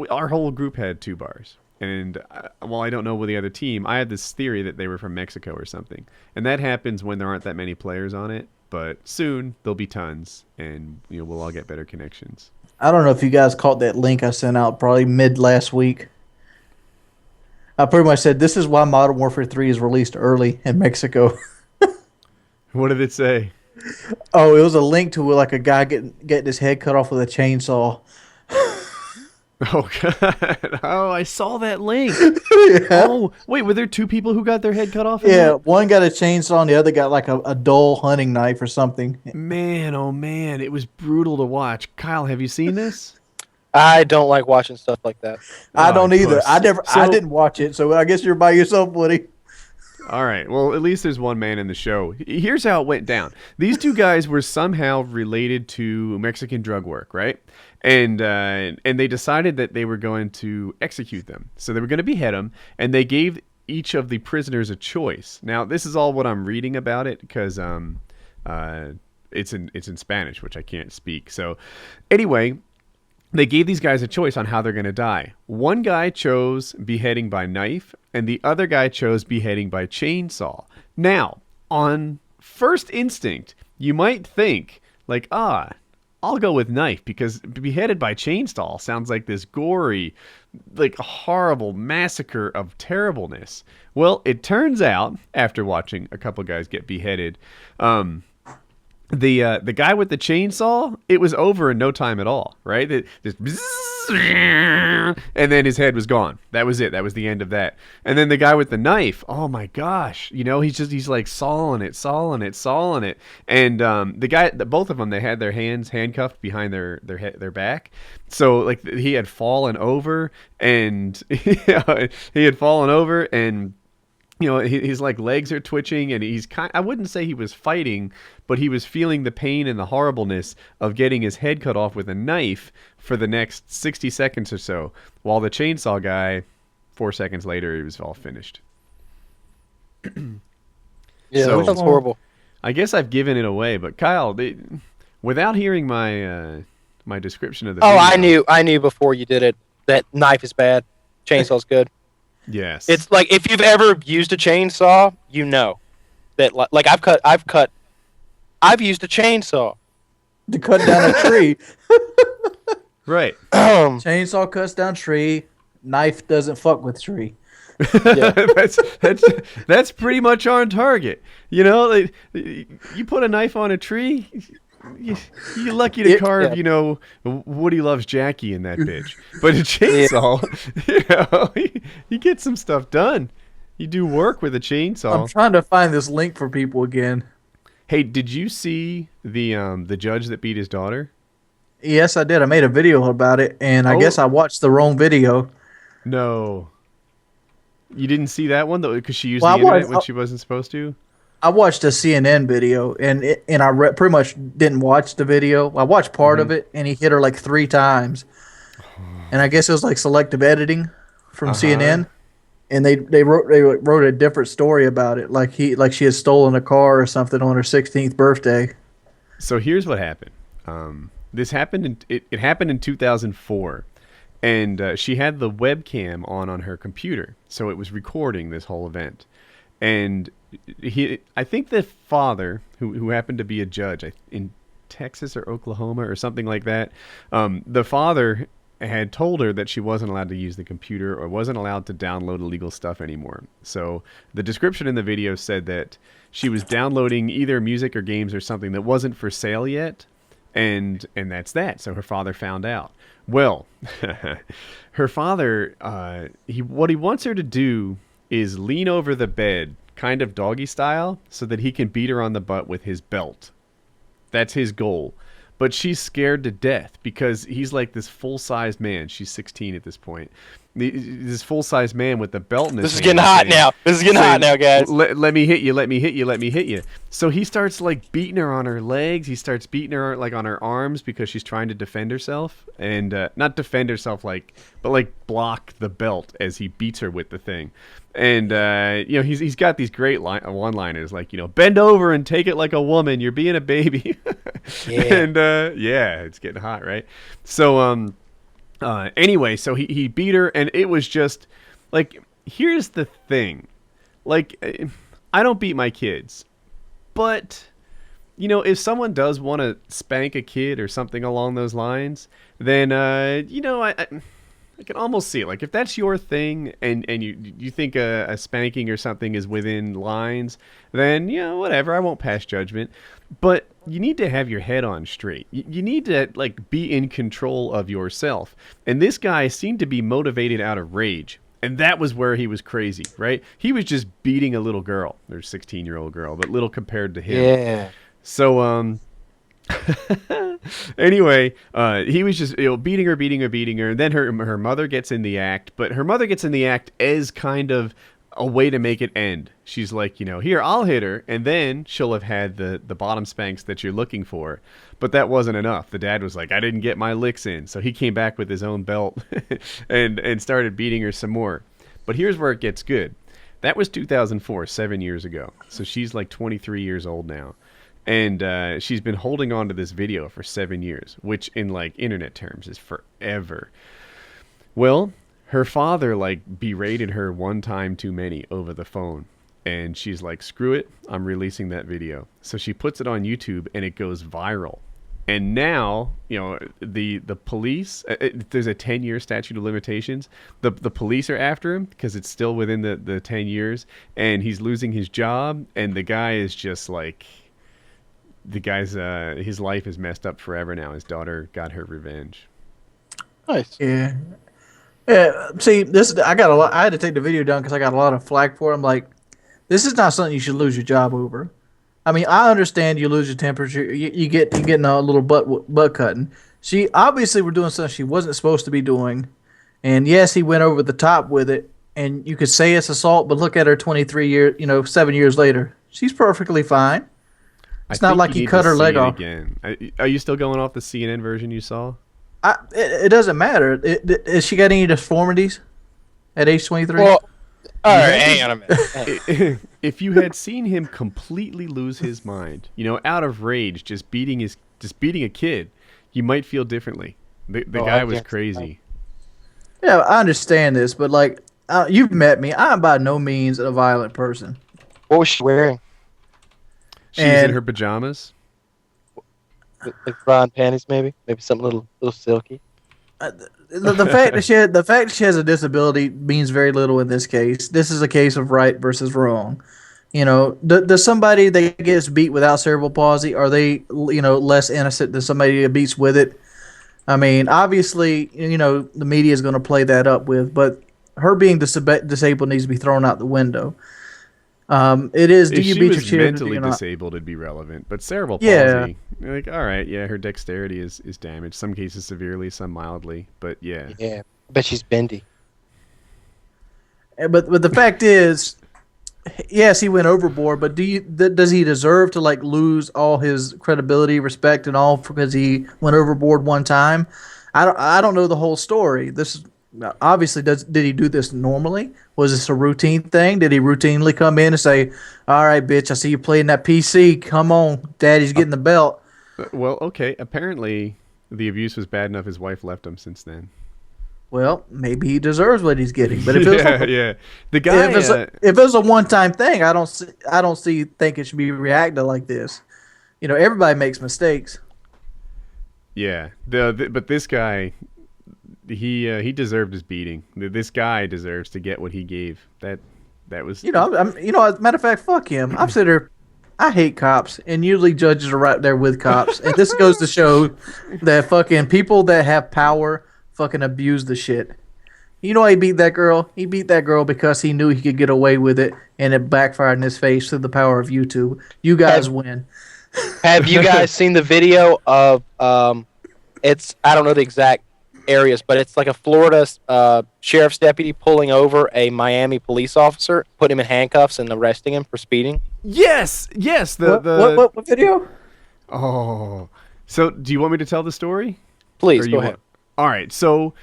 our whole group had 2 bars. And while I don't know with the other team, I had this theory that they were from Mexico or something. And that happens when there aren't that many players on it. But soon there'll be tons, and, you know, we'll all get better connections. I don't know if you guys caught that link I sent out probably mid last week. I pretty much said this is why Modern Warfare 3 is released early in Mexico. What did it say? Oh, it was a link to like a guy getting his head cut off with a chainsaw. Oh, God. Oh, I saw that link. Yeah. Oh, wait, were there 2 people who got their head cut off? In Yeah, that? one got a chainsaw and the other got like a dull hunting knife or something. Man, oh, man. It was brutal to watch. Kyle, have you seen this? I don't like watching stuff like that. I Oh, don't either. puss. I So- didn't watch it, so I guess you're by yourself, Woody. All right. Well, at least there's one man in the show. Here's how it went down. These 2 guys were somehow related to Mexican drug work, right? And they decided that they were going to execute them. So they were going to behead them, and they gave each of the prisoners a choice. Now, this is all what I'm reading about it, because it's in Spanish, which I can't speak. So anyway, they gave these guys a choice on how they're going to die. One guy chose beheading by knife, and the other guy chose beheading by chainsaw. Now, on first instinct, you might think, like, I'll go with knife, because beheaded by chainsaw sounds like this gory, like, horrible massacre of terribleness. Well, it turns out, after watching a couple guys get beheaded, the guy with the chainsaw, it was over in no time at all, right? And then his head was gone. That was it. That was the end of that. And then the guy with the knife, oh my gosh, you know, he's like sawing it. And the guy, both of them, they had their hands handcuffed behind their back. So like he had fallen over, and you know, his like legs are twitching, and I wouldn't say he was fighting, but he was feeling the pain and the horribleness of getting his head cut off with a knife for the next 60 seconds or so, while the chainsaw guy, 4 seconds later, he was all finished. Yeah, So- that sounds horrible. I guess I've given it away, but Kyle, without hearing my description of the video, I knew before you did it that knife is bad, chainsaw's good. Yes. It's like if you've ever used a chainsaw, you know that. Like I've used a chainsaw. To cut down a tree. right. Chainsaw cuts down tree. Knife doesn't fuck with tree. Yeah. that's pretty much on target. You know, like, you put a knife on a tree, you're lucky to carve, you know, Woody Loves Jackie in that bitch. But a chainsaw, you know, you get some stuff done. You do work with a chainsaw. I'm trying to find this link for people again. Hey, did you see the judge that beat his daughter? Yes, I did. I made a video about it, and I guess I watched the wrong video. No. You didn't see that one though, because she used Well, the internet when she wasn't supposed to? I watched a CNN video, and pretty much didn't watch the video. I watched part of Mm-hmm. it, and he hit her like 3 times, and I guess it was like selective editing from Uh-huh. CNN. And they wrote a different story about it, like she had stolen a car or something on her 16th birthday. So here's what happened. This happened it happened in 2004, and she had the webcam on her computer, so it was recording this whole event. And I think the father, who happened to be a judge in Texas or Oklahoma or something like that, the father had told her that she wasn't allowed to use the computer or wasn't allowed to download illegal stuff anymore. So the description in the video said that she was downloading either music or games or something that wasn't for sale yet, and that's that. So her father found out. Well, her father, what he wants her to do is lean over the bed, kind of doggy style, so that he can beat her on the butt with his belt. That's his goal. But she's scared to death because he's like this full-sized man. She's 16 at this point. This full-sized man with the belt in his This is hand getting hot saying, now. This is getting hot now, guys. Let me hit you, let me hit you, let me hit you. So he starts like beating her on her legs. He starts beating her like on her arms because she's trying to defend herself. And not defend herself but like block the belt as he beats her with the thing. And he's got these great one-liners like, bend over and take it like a woman. You're being a baby. Yeah. And yeah, it's getting hot, right? So anyway, so he beat her, and it was just like, here's the thing, like, I don't beat my kids, but if someone does want to spank a kid or something along those lines, then I can almost see it. Like, if that's your thing and you think a spanking or something is within lines, then, whatever. I won't pass judgment. But you need to have your head on straight. You need to, like, be in control of yourself. And this guy seemed to be motivated out of rage. And that was where he was crazy, right? He was just beating a little girl. There's a 16-year-old girl, but little compared to him. Yeah. So, anyway, he was just beating her, and then her mother gets in the act, but her mother gets in the act as kind of a way to make it end. She's like, here, I'll hit her, and then she'll have had the bottom spanks that you're looking for. But that wasn't enough. The dad was like, I didn't get my licks in, so he came back with his own belt and started beating her some more. But here's where it gets good. That was 2004, 7 years ago. So she's like 23 years old now. And she's been holding on to this video for 7 years, which in like internet terms is forever. Well, her father like berated her one time too many over the phone. And she's like, screw it, I'm releasing that video. So she puts it on YouTube and it goes viral. And now, the police, there's a 10-year statute of limitations. The police are after him because it's still within the 10 years. And he's losing his job. And the guy is just like... his life is messed up forever now. His daughter got her revenge. Nice. Yeah. Yeah. See, I got a lot. I had to take the video down because I got a lot of flack for it. I'm like, this is not something you should lose your job over. I mean, I understand you lose your temperature. You getting a little butt cutting. She obviously were doing something she wasn't supposed to be doing, and yes, he went over the top with it. And you could say it's assault, but look at her 7 years later. She's perfectly fine. It's not like he cut her leg off. Again. Are you still going off the CNN version you saw? It doesn't matter. Has she got any deformities at age 23? Well, all right, hang on a minute. If you had seen him completely lose his mind, out of rage, just beating a kid, you might feel differently. The guy was crazy. Yeah, I understand this, but like, you've met me. I'm by no means a violent person. What was she wearing? She was in her pajamas. Like bra and panties, maybe something little silky. The fact that she has a disability means very little in this case. This is a case of right versus wrong. Does somebody that gets beat without cerebral palsy, are they less innocent than somebody that beats with it? I mean, obviously, the media is going to play that up with, but her being disabled needs to be thrown out the window. It is. Do you beat your children? If she was mentally disabled, it'd be relevant. But cerebral palsy, like, all right, yeah, her dexterity is damaged. Some cases severely, some mildly. But yeah. Yeah, I bet she's bendy. But the fact is, yes, he went overboard, but does he deserve to like lose all his credibility, respect, and all because he went overboard one time? I don't know the whole story. This is obviously did he do this normally? Was this a routine thing? Did he routinely come in and say, "All right, bitch, I see you playing that PC. Come on, Daddy's getting the belt." Well, okay. Apparently, the abuse was bad enough. His wife left him since then. Well, maybe he deserves what he's getting. But if it was Yeah, yeah. The guy. if it was a one time thing, I don't think it should be reacted like this. Everybody makes mistakes. Yeah. But this guy, he deserved his beating. This guy deserves to get what he gave. That was. As a matter of fact, fuck him. I'm sitting there. I hate cops, and usually judges are right there with cops. And this goes to show that fucking people that have power fucking abuse the shit. You know why he beat that girl? He beat that girl because he knew he could get away with it, and it backfired in his face through the power of YouTube. You guys win. Have you guys seen the video of it's I don't know the exact areas, but it's like a Florida sheriff's deputy pulling over a Miami police officer, putting him in handcuffs and arresting him for speeding? Yes, yes. What video? Oh. So, do you want me to tell the story? Please Or go you ahead. want- All right. So,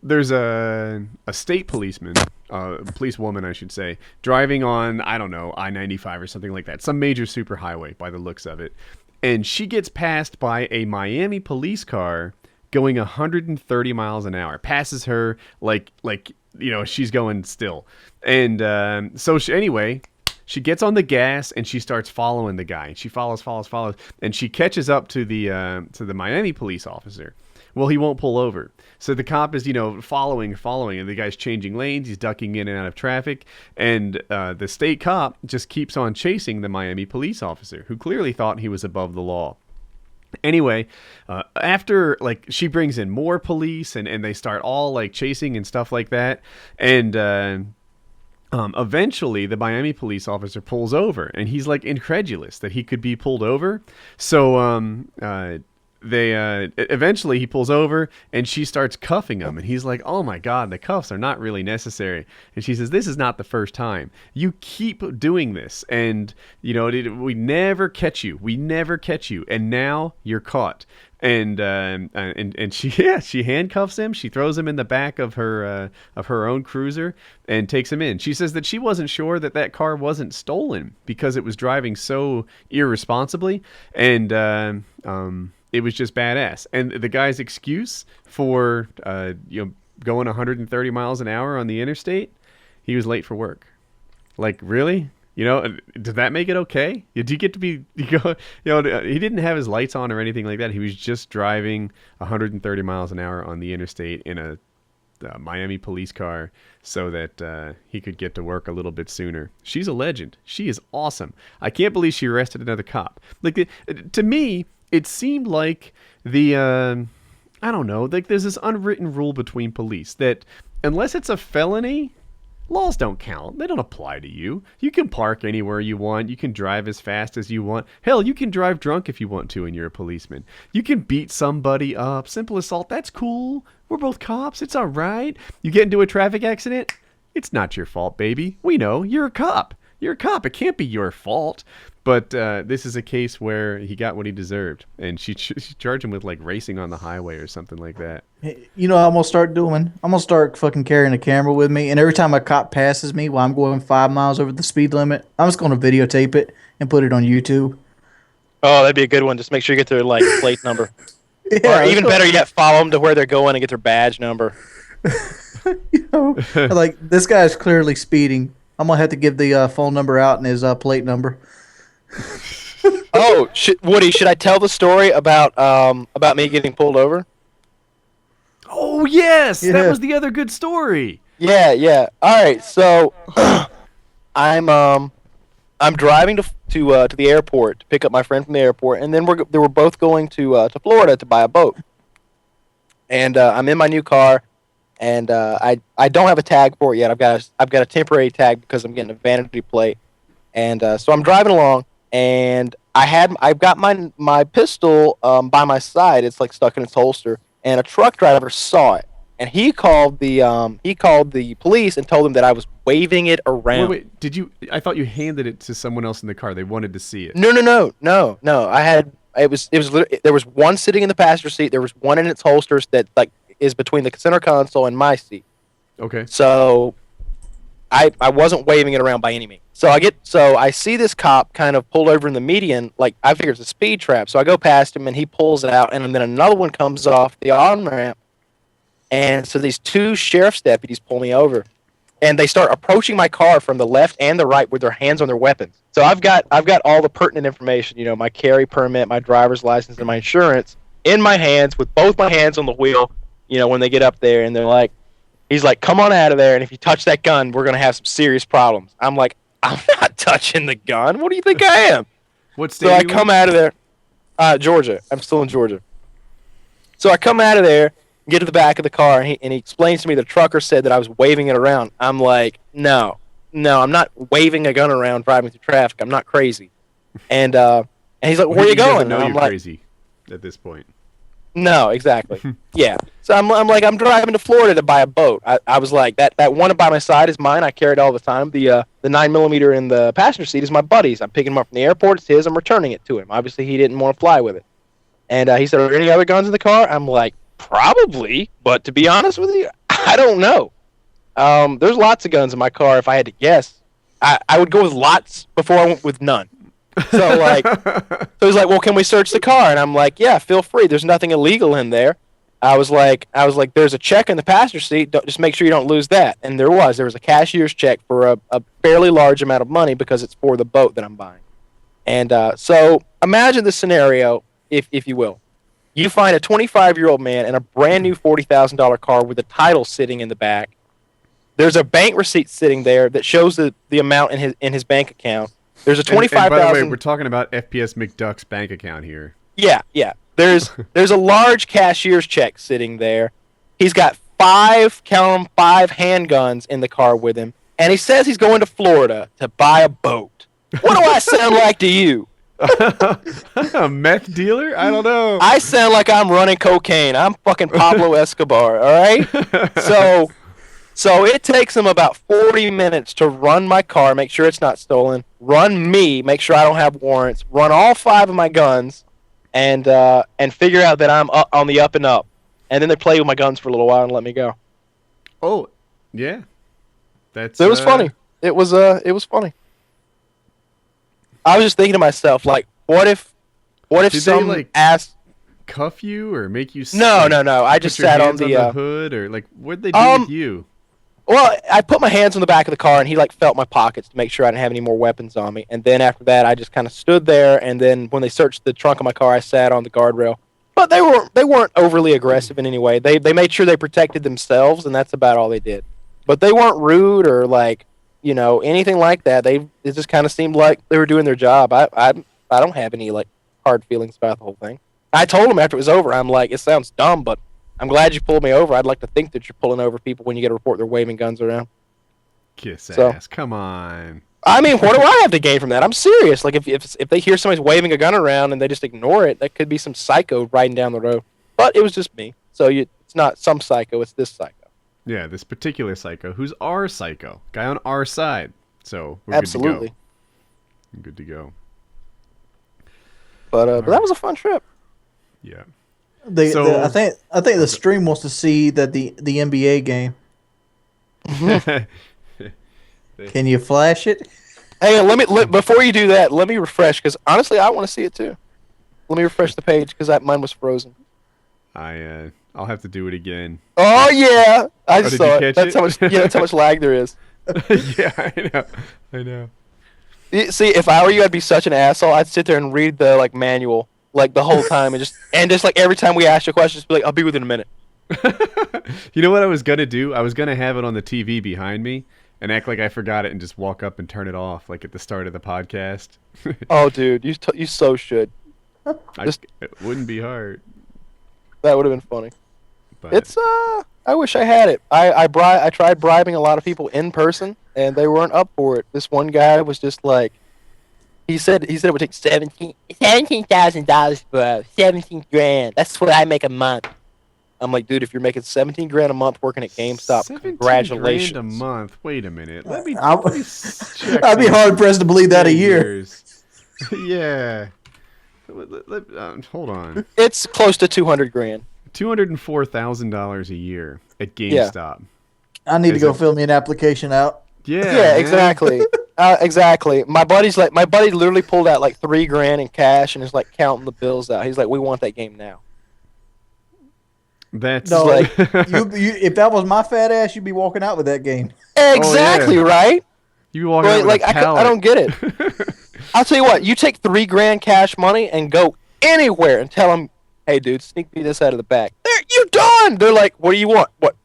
there's a state policeman, police woman, I should say, driving on, I don't know, I-95 or something like that, some major superhighway by the looks of it, and she gets passed by a Miami police car going 130 miles an hour. Passes her like she's going still, and anyway. She gets on the gas and she starts following the guy. She follows, and she catches up to the Miami police officer. Well, he won't pull over, so the cop is following, and the guy's changing lanes. He's ducking in and out of traffic, and the state cop just keeps on chasing the Miami police officer, who clearly thought he was above the law. Anyway, after she brings in more police and they start all chasing and stuff like that, and eventually, the Miami police officer pulls over, and he's incredulous that he could be pulled over. So they eventually he pulls over, and she starts cuffing him, and he's like, "Oh my God, the cuffs are not really necessary." And she says, "This is not the first time. You keep doing this, and we never catch you. We never catch you, and now you're caught." And she handcuffs him. She throws him in the back of her own cruiser and takes him in. She says that she wasn't sure that car wasn't stolen because it was driving so irresponsibly, and it was just badass. And the guy's excuse for going 130 miles an hour on the interstate, he was late for work. Really? Did that make it okay? Did you get to be, he didn't have his lights on or anything like that. He was just driving 130 miles an hour on the interstate in a Miami police car so that he could get to work a little bit sooner. She's a legend. She is awesome. I can't believe she arrested another cop. To me, it seemed like I don't know, there's this unwritten rule between police that unless it's a felony, laws don't count. They don't apply to you. You can park anywhere you want. You can drive as fast as you want. Hell, you can drive drunk if you want to and you're a policeman. You can beat somebody up. Simple assault, that's cool. We're both cops. It's all right. You get into a traffic accident? It's not your fault, baby. We know. You're a cop. You're a cop. It can't be your fault. But this is a case where he got what he deserved. And she charged him with racing on the highway or something like that. You know what I'm gonna start doing? I'm gonna start fucking carrying a camera with me, and every time a cop passes me while I'm going 5 miles over the speed limit, I'm just gonna videotape it and put it on YouTube. Oh, that'd be a good one. Just make sure you get their plate number. Yeah, Or even better yet, follow them to where they're going and get their badge number. this guy's clearly speeding. I'm gonna have to give the phone number out and his plate number. Oh, Woody, should I tell the story about me getting pulled over? Oh yes, Yeah. that was the other good story. Yeah. All right, so I'm driving to the airport to pick up my friend from the airport, and then we're both going to Florida to buy a boat. And I'm in my new car, and I don't have a tag for it yet. I've got a temporary tag because I'm getting a vanity plate, and so I'm driving along, and I've got my pistol by my side. It's stuck in its holster, and a truck driver saw it. and he called the police and told them that I was waving it around. Wait, did you? I thought you handed it to someone else in the car. They wanted to see it. No. I had it was there was one sitting in the passenger seat. There was one in its holsters that like is between the center console and my seat. Okay. So I wasn't waving it around by any means. So I see this cop kind of pulled over in the median, like I figure it's a speed trap. So I go past him and he pulls it out, and then another one comes off the on ramp. And so these two sheriff's deputies pull me over, and they start approaching my car from the left and the right with their hands on their weapons. So I've got all the pertinent information, my carry permit, my driver's license, and my insurance in my hands with both my hands on the wheel. When they get up there, and they're like, he's like, "Come on out of there, and if you touch that gun, we're gonna have some serious problems." I'm like, "I'm not touching the gun. What do you think I am?" What state? So I come out of there, Georgia. I'm still in Georgia. So I come out of there, get to the back of the car, and he explains to me the trucker said that I was waving it around. I'm like, no, I'm not waving a gun around driving through traffic. I'm not crazy. And he's like, "Where are you going?" Know I'm you're like, crazy at this point. No, exactly. Yeah. So I'm like, I'm driving to Florida to buy a boat. I was like, that one by my side is mine. I carry it all the time. The 9mm in the passenger seat is my buddy's. I'm picking him up from the airport. It's his. I'm returning it to him. Obviously, he didn't want to fly with it. And he said, "Are there any other guns in the car?" I'm like, "Probably, but to be honest with you, I don't know. There's lots of guns in my car. If I had to guess, I would go with lots before I went with none." So he's like, "Well, can we search the car?" And I'm like, "Yeah, feel free. There's nothing illegal in there." I was like, "There's a check in the passenger seat. Just make sure you don't lose that." And there was a cashier's check for a fairly large amount of money because it's for the boat that I'm buying. And so imagine the scenario, if you will. You find a 25-year-old man in a brand new $40,000 car with a title sitting in the back. There's a bank receipt sitting there that shows the amount in his bank account. There's a 25,000. By the way, we're talking about FPS McDuck's bank account here. Yeah. There's a large cashier's check sitting there. He's got five handguns in the car with him, and he says he's going to Florida to buy a boat. What do I sound like to you? A meth dealer? I don't know. I sound like I'm running cocaine. I'm fucking Pablo Escobar, all right? So it takes him about 40 minutes to run my car, make sure it's not stolen, run me, make sure I don't have warrants, run all five of my guns, and figure out that I'm on the up and up. And then they play with my guns for a little while and let me go. Oh, yeah. It was funny. It was funny. I was just thinking to myself, like, what if Did some they, ass cuff you or make you No. I just sat on the hood, or like what'd they do with you? Well, I put my hands on the back of the car, and he like felt my pockets to make sure I didn't have any more weapons on me. And then after that, I just kind of stood there. And then when they searched the trunk of my car, I sat on the guardrail. But they weren't overly aggressive in any way. They made sure they protected themselves, and that's about all they did. But they weren't rude or like anything like that. It just kind of seemed like they were doing their job. I don't have any like hard feelings about the whole thing. I told them after it was over, I'm like, it sounds dumb, but I'm glad you pulled me over. I'd like to think that you're pulling over people when you get a report they're waving guns around. Kiss ass. Come on. I mean, what do I have to gain from that? I'm serious. Like, if they hear somebody's waving a gun around and they just ignore it, that could be some psycho riding down the road. But it was just me. So it's not some psycho, it's this psycho. Yeah, this particular psycho, who's our psycho. Guy on our side. So we're Absolutely. Good to go. But that was a fun trip. Yeah. I think the stream wants to see the NBA game. Can you flash it? Hey, before you do that, let me refresh, because honestly, I want to see it too. Let me refresh the page because mine was frozen. I'll have to do it again. Oh yeah, I did saw you it. catch That's how much lag there is. Yeah, I know. See, if I were you, I'd be such an asshole. I'd sit there and read the like manual like the whole time, and just like every time we ask you a question, just be like, "I'll be within a minute." You know what I was gonna do? I was gonna have it on the TV behind me and act like I forgot it and just walk up and turn it off, like at the start of the podcast. Oh, dude, you so should. It wouldn't be hard. That would have been funny. But It's I wish I had it. I tried bribing a lot of people in person, and they weren't up for it. This one guy was just like, he said it would take $17,000 for $17 grand. That's what I make a month. I'm like, dude, if you're making 17 grand a month working at GameStop, 17 grand a congratulations. month. Wait a minute. Let me I, check I'd be these hard pressed to believe that a year. figures. Yeah. Hold on. It's close to 200 grand. $204,000 a year at Yeah. GameStop. I need to Is go it- fill me an application out. Yeah. Yeah, man. exactly. Exactly. My buddy literally pulled out like 3 grand in cash and is like counting the bills out. He's like, we want that game now. That's No, like- if that was my fat ass, you'd be walking out with that game. Exactly, yeah. right? you walking out with Like a I pallet. don't get it. I'll tell you what, you take 3 grand cash money and go anywhere and tell them, hey dude, sneak me this out of the back. You done. They're like, what do you want? What?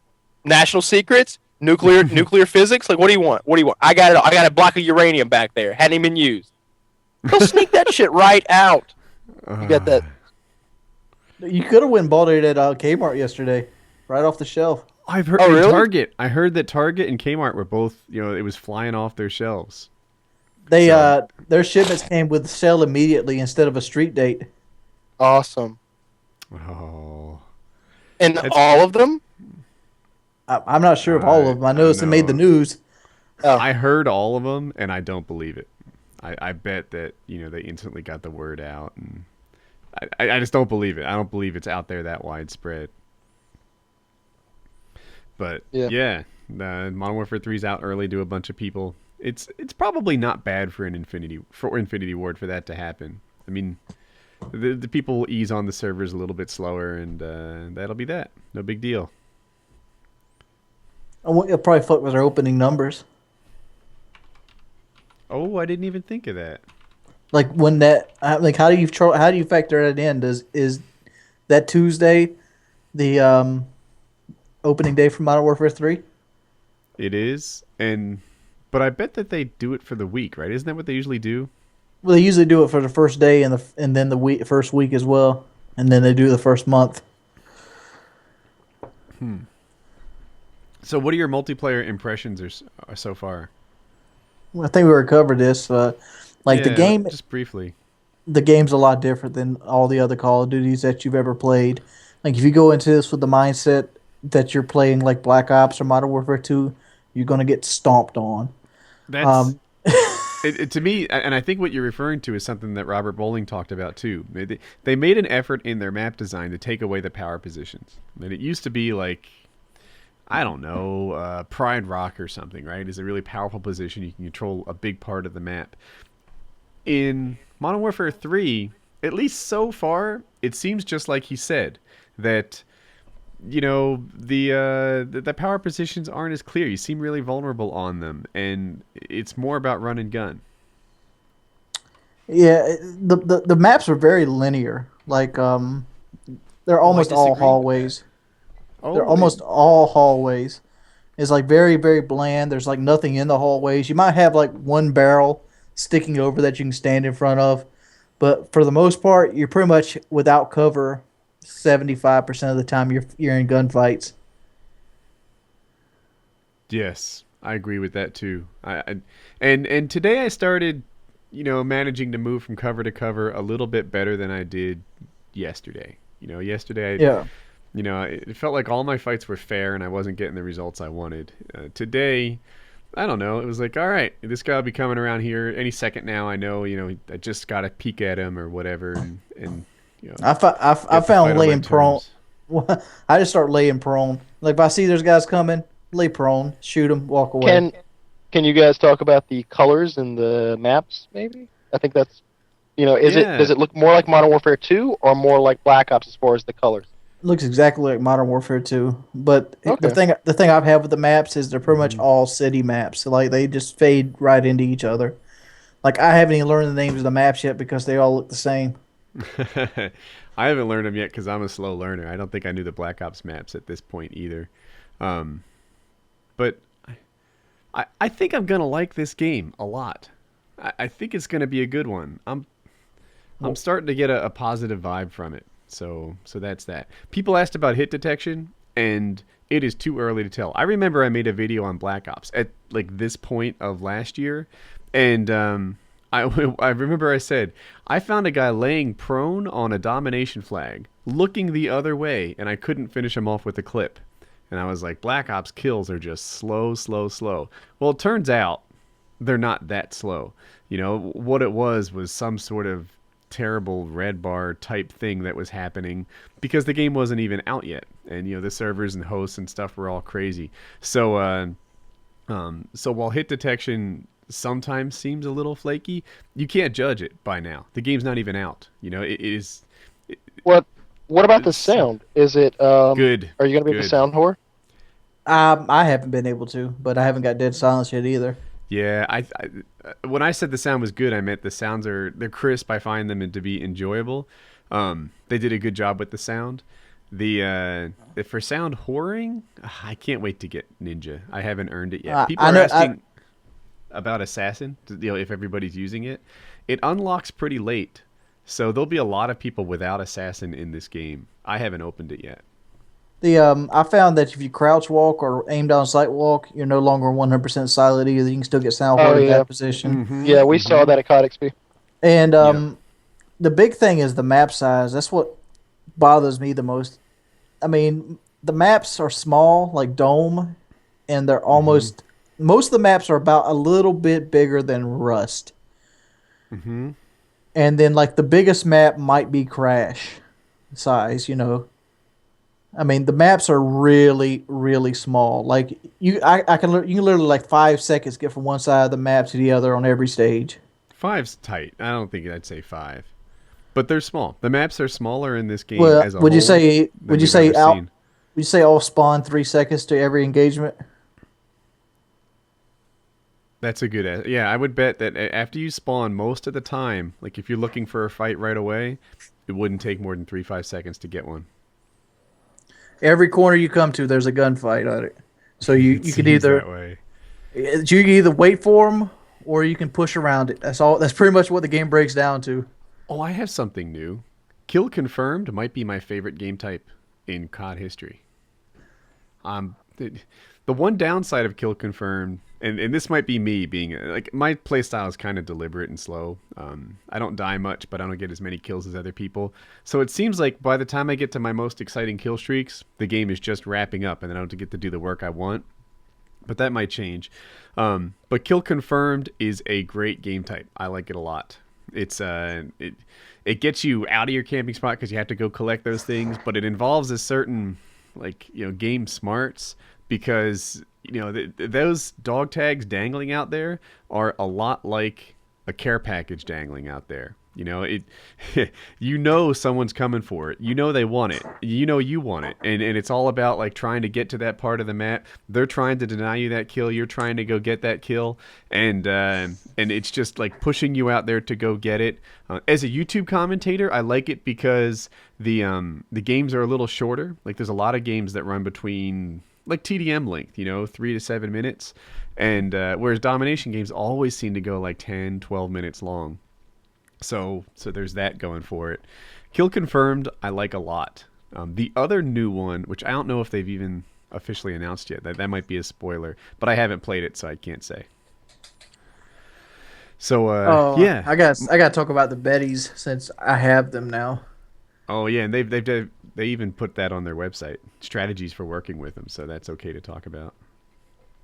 National secrets? Nuclear physics? Like, what do you want? What do you want? I got it. I got a block of uranium back there. Hadn't even been used. They'll sneak that shit right out. You got that. You could have went and bought it at Kmart yesterday, right off the shelf. I've heard Oh, really? Target. I heard that Target and Kmart were both, it was flying off their shelves. They So- their shipments came with sale immediately instead of a street date. Awesome. Oh. And That's- all of them? I'm not sure of all of them. I noticed it made the know. news. Oh. I heard all of them, and I don't believe it. I bet that, they instantly got the word out, and I just don't believe it. I don't believe it's out there that widespread. But, yeah, Modern Warfare 3 is out early to a bunch of people. It's probably not bad for Infinity Ward for that to happen. I mean, the people will ease on the servers a little bit slower, and that'll be that. No big deal. It'll probably fuck with their opening numbers. Oh, I didn't even think of that. Like when that, like how do you factor that in? Is that Tuesday the opening day for Modern Warfare 3? It is, but I bet that they do it for the week, right? Isn't that what they usually do? Well, they usually do it for the first day and then the first week as well, and then they do the first month. So, what are your multiplayer impressions so far? Well, I think we already covered this. The Yeah, game, just briefly. the game's a lot different than all the other Call of Duties that you've ever played. Like if you go into this with the mindset that you're playing like Black Ops or Modern Warfare 2, you're gonna get stomped on. That's to me, and I think what you're referring to is something that Robert Bowling talked about too. They made an effort in their map design to take away the power positions. I mean, it used to be like, I don't know, Pride Rock or something, right? Is a really powerful position. You can control a big part of the map. In Modern Warfare 3, at least so far, it seems just like he said, that the power positions aren't as clear. You seem really vulnerable on them, and it's more about run and gun. Yeah, the maps are very linear. Like they're almost disagree all with that. hallways. Oh, They're almost all hallways. It's like very, very bland. There's like nothing in the hallways. You might have like one barrel sticking over that you can stand in front of, but for the most part, you're pretty much without cover 75% of the time you're in gunfights. Yes, I agree with that too. And today I started, managing to move from cover to cover a little bit better than I did yesterday. Yesterday Yeah. It felt like all my fights were fair and I wasn't getting the results I wanted. Today, I don't know. It was like, all right, this guy will be coming around here any second now. I know, I just got to peek at him or whatever. And I fight found on my laying prone. terms. I just start laying prone. Like if I see there's guys coming, lay prone, shoot them, walk away. Can you guys talk about the colors in the maps? Maybe I think that's does it look more like Modern Warfare 2 or more like Black Ops as far as the colors? It looks exactly like Modern Warfare 2, but Okay. the thing I've had with the maps is they're pretty much all city maps. So like they just fade right into each other. Like I haven't even learned the names of the maps yet because they all look the same. I haven't learned them yet because I'm a slow learner. I don't think I knew the Black Ops maps at this point either. But I think I'm gonna like this game a lot. I think it's gonna be a good one. I'm starting to get a positive vibe from it. So that's that. People asked about hit detection, and it is too early to tell. I remember I made a video on Black Ops at like this point of last year, and I remember I said I found a guy laying prone on a domination flag looking the other way, and I couldn't finish them off with a clip. And I was like, Black Ops kills are just slow, slow, slow. Well, it turns out they're not that slow. You know, what it was some sort of terrible red bar type thing that was happening because the game wasn't even out yet. And, you know, the servers and hosts and stuff were all crazy. So while hit detection sometimes seems a little flaky, you can't judge it by now. The game's not even out. You know, it is. What about the sound? Is it Good. Are you gonna be the sound whore? I haven't been able to, but I haven't got dead silence yet either. Yeah, when I said the sound was good, I meant the sounds they're crisp. I find them to be enjoyable. They did a good job with the sound. The for sound whoring, I can't wait to get Ninja. I haven't earned it yet. People are asking about Assassin, you know, if everybody's using it. It unlocks pretty late, so there'll be a lot of people without Assassin in this game. I haven't opened it yet. I found that if you crouch walk or aim down sight walk, you're no longer 100% silent either. You can still get sound in that position. Mm-hmm. Yeah, we saw that at COD XP. And the big thing is the map size. That's what bothers me the most. I mean, the maps are small, like Dome, and they're almost most of the maps are about a little bit bigger than Rust. Mm-hmm. And then like the biggest map might be Crash size, you know. I mean, the maps are really, really small. Like you can literally like 5 seconds get from one side of the map to the other on every stage. 5's tight. I don't think I'd say 5, but they're small. The maps are smaller in this game. Well, as a would whole you say than we've ever out? seen. Would you say all spawn 3 seconds to every engagement? That's a good. Yeah, I would bet that after you spawn, most of the time, like if you're looking for a fight right away, it wouldn't take more than 3-5 seconds to get one. Every corner you come to, there's a gunfight on it. So you can that way. you can either wait for them or you can push around it. That's all. That's pretty much what the game breaks down to. Oh, I have something new. Kill confirmed might be my favorite game type in COD history. The one downside of kill confirmed, and this might be me being like my playstyle is kind of deliberate and slow. I don't die much, but I don't get as many kills as other people. So it seems like by the time I get to my most exciting kill streaks, the game is just wrapping up, and then I don't get to do the work I want. But that might change. But kill confirmed is a great game type. I like it a lot. It's it gets you out of your camping spot because you have to go collect those things, but it involves a certain game smarts because those dog tags dangling out there are a lot like a care package dangling out there. Someone's coming for it. They want it. You want it. And it's all about like trying to get to that part of the map. They're trying to deny you that kill. You're trying to go get that kill. And it's just like pushing you out there to go get it. As a YouTube commentator, I like it because the games are a little shorter. Like there's a lot of games that run between like TDM length, 3 to 7 minutes. And whereas domination games always seem to go like 10, 12 minutes long. So there's that going for it. Kill confirmed, I like a lot. The other new one, which I don't know if they've even officially announced yet, that might be a spoiler, but I haven't played it, so I can't say. So yeah, I got to talk about the Bettys since I have them now. Oh yeah, and they even put that on their website, strategies for working with them, so that's okay to talk about.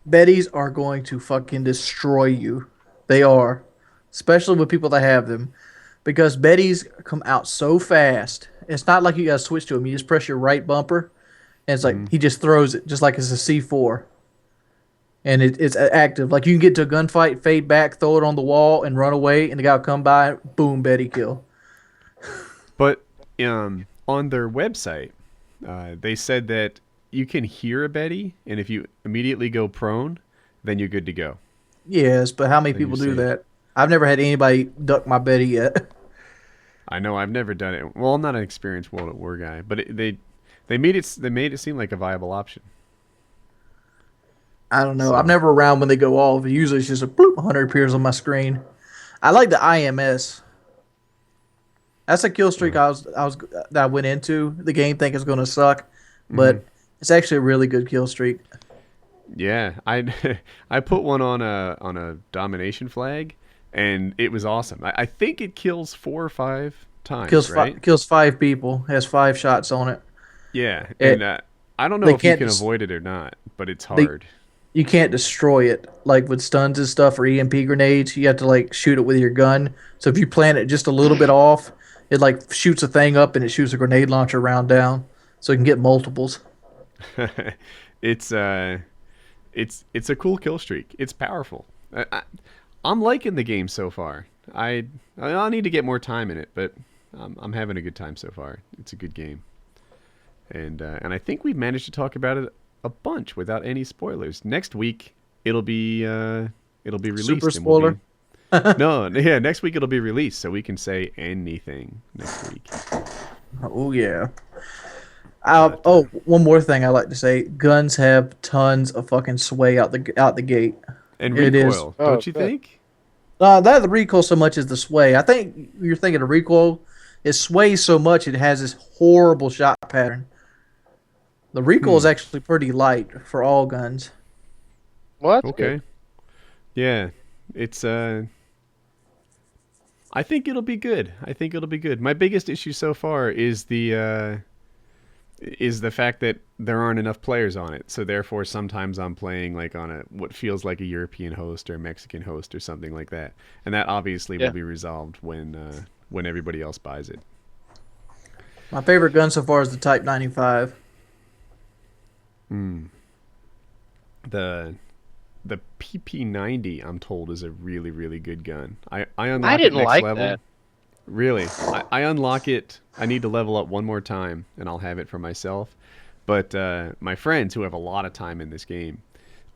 Bettys are going to fucking destroy you. They are, especially with people that have them. Because Bettys come out so fast. It's not like you got to switch to them. You just press your right bumper, and it's like he just throws it, just like it's a C4. And it's active. Like you can get to a gunfight, fade back, throw it on the wall, and run away, and the guy will come by, boom, Betty kill. But on their website, they said that you can hear a Betty, and if you immediately go prone, then you're good to go. Yes, but how many people do that? I've never had anybody duck my Betty yet. I know I've never done it. Well, I'm not an experienced World at War guy, but they made it seem like a viable option. I don't know. I'm never around when they go off. Usually it's just a bloop, 100 appears on my screen. I like the IMS. That's a kill streak that I went into. The game think it's going to suck, but it's actually a really good kill streak. Yeah, I put one on a domination flag. And it was awesome. I think it kills 4 or 5 times, right? Kills 5 people. Has 5 shots on it. Yeah, and It I don't know they if you can't can just avoid it or not, but it's they hard. you can't destroy it like with stuns and stuff or EMP grenades. You have to like shoot it with your gun. So if you plant it just a little bit off, it like shoots a thing up and it shoots a grenade launcher round down, so you can get multiples. it's it's a cool kill streak. It's powerful. I'm liking the game so far. I'll need to get more time in it, but I'm having a good time so far. It's a good game, and I think we've managed to talk about it a bunch without any spoilers. Next week it'll be released. Super spoiler. No, yeah, next week it'll be released, so we can say anything next week. Oh yeah. But, One more thing I like to say: guns have tons of fucking sway out the gate. and It is. recoil, Oh, don't you good. think? Not the recoil so much as the sway. I think you're thinking of recoil. It sways so much it has this horrible shot pattern. The recoil is actually pretty light for all guns. Well, that's Okay. good. Yeah, it's I think it'll be good. I think it'll be good. My biggest issue so far is the fact that there aren't enough players on it. So therefore, sometimes I'm playing like on a what feels like a European host or a Mexican host or something like that, and that obviously Yeah. will be resolved when everybody else buys it. My favorite gun so far is the Type 95. The the PP90, I'm told, is a really really good gun. I unlock I it didn't next like level. that. Really, I unlock it. I need to level up one more time, and I'll have it for myself. But my friends who have a lot of time in this game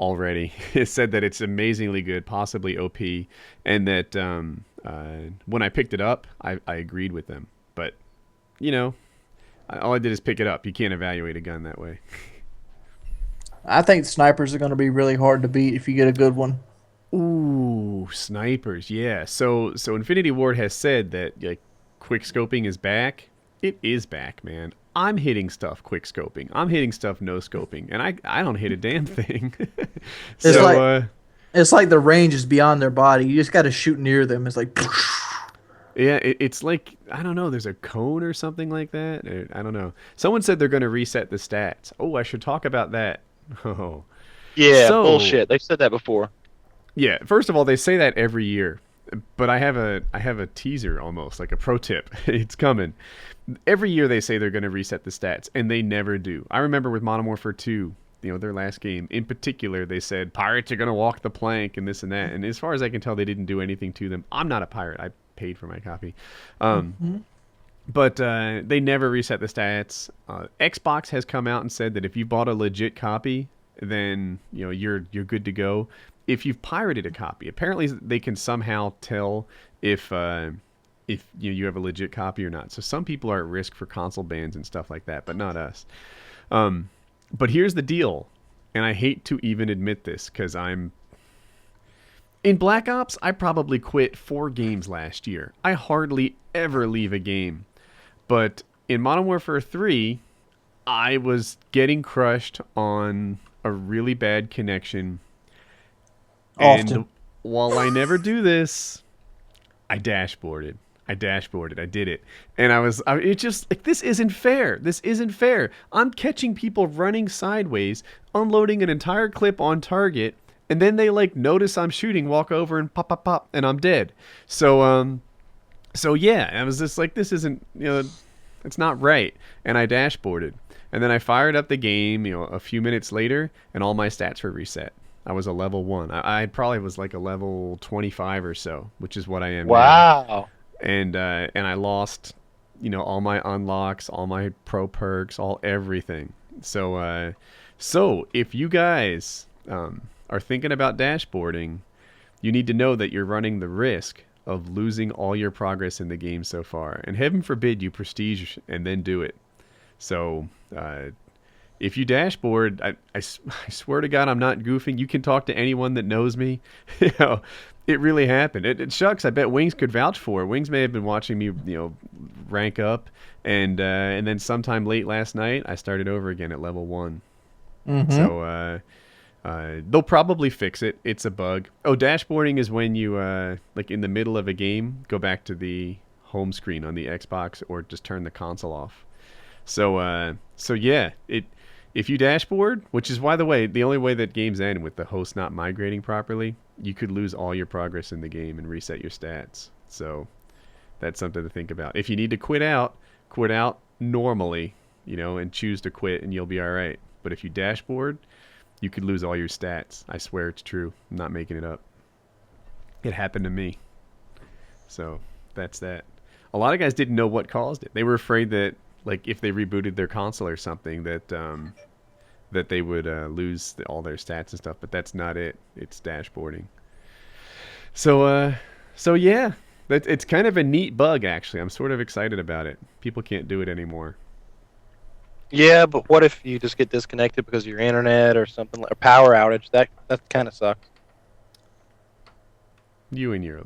already said that it's amazingly good, possibly OP, and that when I picked it up, I agreed with them. But all I did is pick it up. You can't evaluate a gun that way. I think snipers are going to be really hard to beat if you get a good one. Ooh, snipers, yeah. So Infinity Ward has said that like quick scoping is back. It is back, man. I'm hitting stuff quick scoping. I'm hitting stuff no scoping, and I don't hit a damn thing. It's so like it's like the range is beyond their body. You just got to shoot near them. It's like yeah, it's like I don't know. There's a cone or something like that. I don't know. Someone said they're going to reset the stats. Oh, I should talk about that. Oh, Yeah, So- bullshit. They've said that before. yeah. First of all, they say that every year, but I have a teaser almost like a pro tip. It's coming. Every year they say they're going to reset the stats, and they never do. I remember with Modern Warfare 2, their last game in particular, they said pirates are going to walk the plank and this and that. And as far as I can tell, they didn't do anything to them. I'm not a pirate. I paid for my copy. But they never reset the stats. Xbox has come out and said that if you bought a legit copy, then you're good to go. If you've pirated a copy, apparently they can somehow tell if you have a legit copy or not. So some people are at risk for console bans and stuff like that, but not us. But here's the deal, and I hate to even admit this because I'm in Black Ops. I probably quit 4 games last year. I hardly ever leave a game. But in Modern Warfare 3, I was getting crushed on a really bad connection. Often. And while I never do this, I dashboarded. I did it. And it's just like, this isn't fair. This isn't fair. I'm catching people running sideways, unloading an entire clip on target, and then they like notice I'm shooting, walk over and pop, pop, pop, and I'm dead. So yeah, I was just like, this isn't, it's not right. And I dashboarded. And then I fired up the game, a few minutes later, and all my stats were reset. I was a level 1. I probably was like a level 25 or so, which is what I am now. Wow. And I lost, all my unlocks, all my pro perks, everything. So if you guys are thinking about dashboarding, you need to know that you're running the risk of losing all your progress in the game so far. And heaven forbid you prestige and then do it. So if you dashboard, I swear to God, I'm not goofing. You can talk to anyone that knows me. It really happened. It shucks. I bet Wings could vouch for it. Wings may have been watching me, rank up, and then sometime late last night, I started over again at level 1. So they'll probably fix it. It's a bug. Oh, dashboarding is when you like in the middle of a game go back to the home screen on the Xbox or just turn the console off. So yeah, if you dashboard, which is, by the way, the only way that games end with the host not migrating properly, you could lose all your progress in the game and reset your stats. So that's something to think about. If you need to quit out normally, and choose to quit, and you'll be all right. But if you dashboard, you could lose all your stats. I swear it's true. I'm not making it up. It happened to me. So that's that. A lot of guys didn't know what caused it. They were afraid that, like, if they rebooted their console or something, that they would lose all their stats and stuff. But that's not it. It's dashboarding. So yeah, it's kind of a neat bug, actually. I'm sort of excited about it. People can't do it anymore. Yeah, but what if you just get disconnected because of your internet or something, like a power outage? That kind of sucks. You and your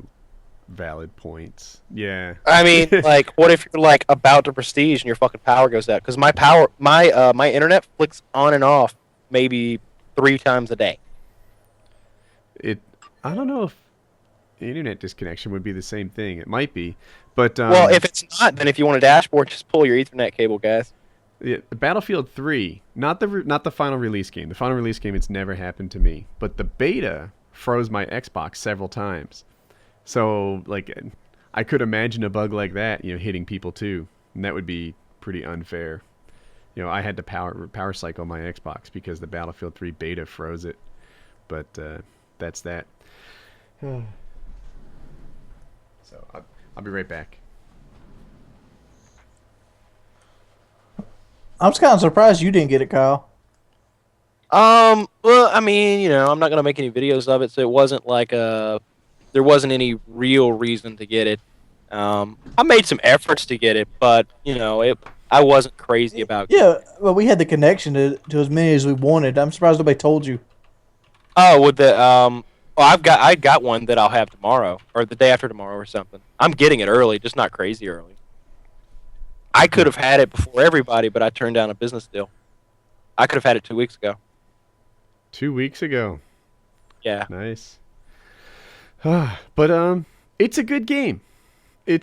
valid points. Yeah. I mean, like, what if you're like about to prestige and your fucking power goes out? Because my internet flicks on and off maybe 3 times a day. I don't know if internet disconnection would be the same thing. It might be, but Well, if it's not, then if you want a dashboard, just pull your Ethernet cable, guys. yeah, Battlefield 3, not the final release game. The final release game, it's never happened to me, but the beta froze my Xbox several times. So, like, I could imagine a bug like that, hitting people too, and that would be pretty unfair. I had to power cycle my Xbox because the Battlefield 3 beta froze it. But that's that. So I'll be right back. I'm just kind of surprised you didn't get it, Kyle. Well, I mean, I'm not gonna make any videos of it, so it wasn't like there wasn't any real reason to get it. I made some efforts to get it, but I wasn't crazy about it. Yeah, well, we had the connection to as many as we wanted. I'm surprised nobody told you. Oh, with the well, I got one that I'll have tomorrow or the day after tomorrow or something. I'm getting it early, just not crazy early. I could have had it before everybody, but I turned down a business deal. I could have had it 2 weeks ago. 2 weeks ago. Yeah. Nice. But it's a good game. It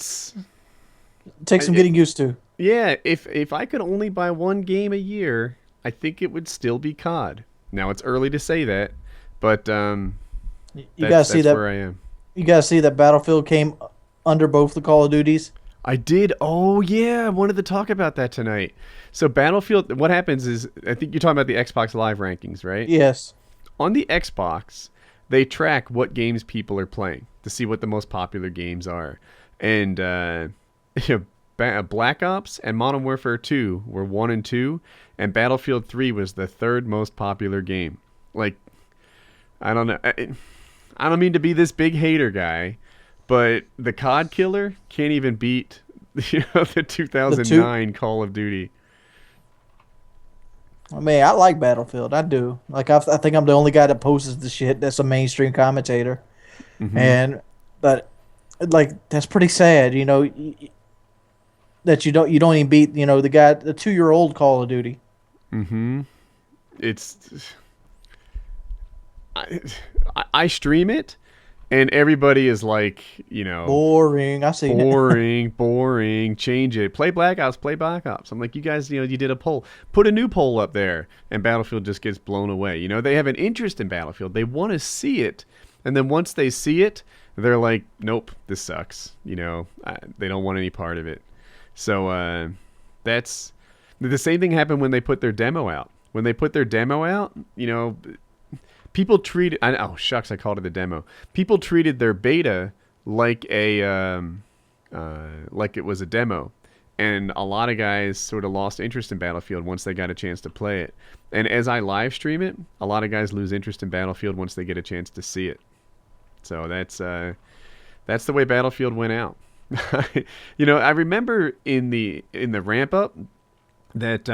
takes some getting used to. Yeah, if I could only buy one game a year, I think it would still be COD. Now it's early to say that, but you gotta see that. Where I am. You gotta see that Battlefield came under both the Call of Duties. I did. Oh yeah, I wanted to talk about that tonight. So Battlefield, what happens is, I think you're talking about the Xbox Live rankings, right? Yes. On the Xbox, they track what games people are playing to see what the most popular games are, and Black Ops and Modern Warfare 2 were 1 and 2, and Battlefield 3 was the 3rd most popular game. Like, I don't know. I don't mean to be this big hater guy, but the COD killer can't even beat the 2009 Call of Duty. I mean, I like Battlefield. I do. Like, I think I'm the only guy that posts the shit that's a mainstream commentator. Mm-hmm. But like, that's pretty sad, that you don't even beat, the 2-year-old Call of Duty. Mm-hmm. I stream it, and everybody is like, boring. I see. Boring. Change it. Play Black Ops. I'm like, you guys, you did a poll. Put a new poll up there, and Battlefield just gets blown away. They have an interest in Battlefield. They want to see it, and then once they see it, they're like, nope, this sucks. They don't want any part of it. So that's the same thing happened when they put their demo out. When they put their demo out, people treated. Oh shucks, I called it the demo. People treated their beta like like it was a demo, and a lot of guys sort of lost interest in Battlefield once they got a chance to play it. And as I live stream it, a lot of guys lose interest in Battlefield once they get a chance to see it. So that's the way Battlefield went out. I remember in the ramp up that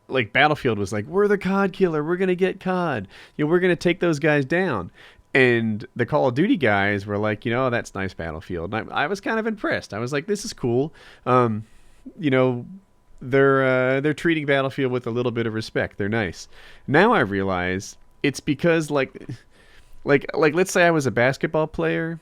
like Battlefield was like, we're the COD killer, we're gonna get COD, we're gonna take those guys down, and the Call of Duty guys were like, that's nice, Battlefield. And I was kind of impressed. I was like, this is cool. They're treating Battlefield with a little bit of respect. They're nice. Now I realize it's because like let's say I was a basketball player,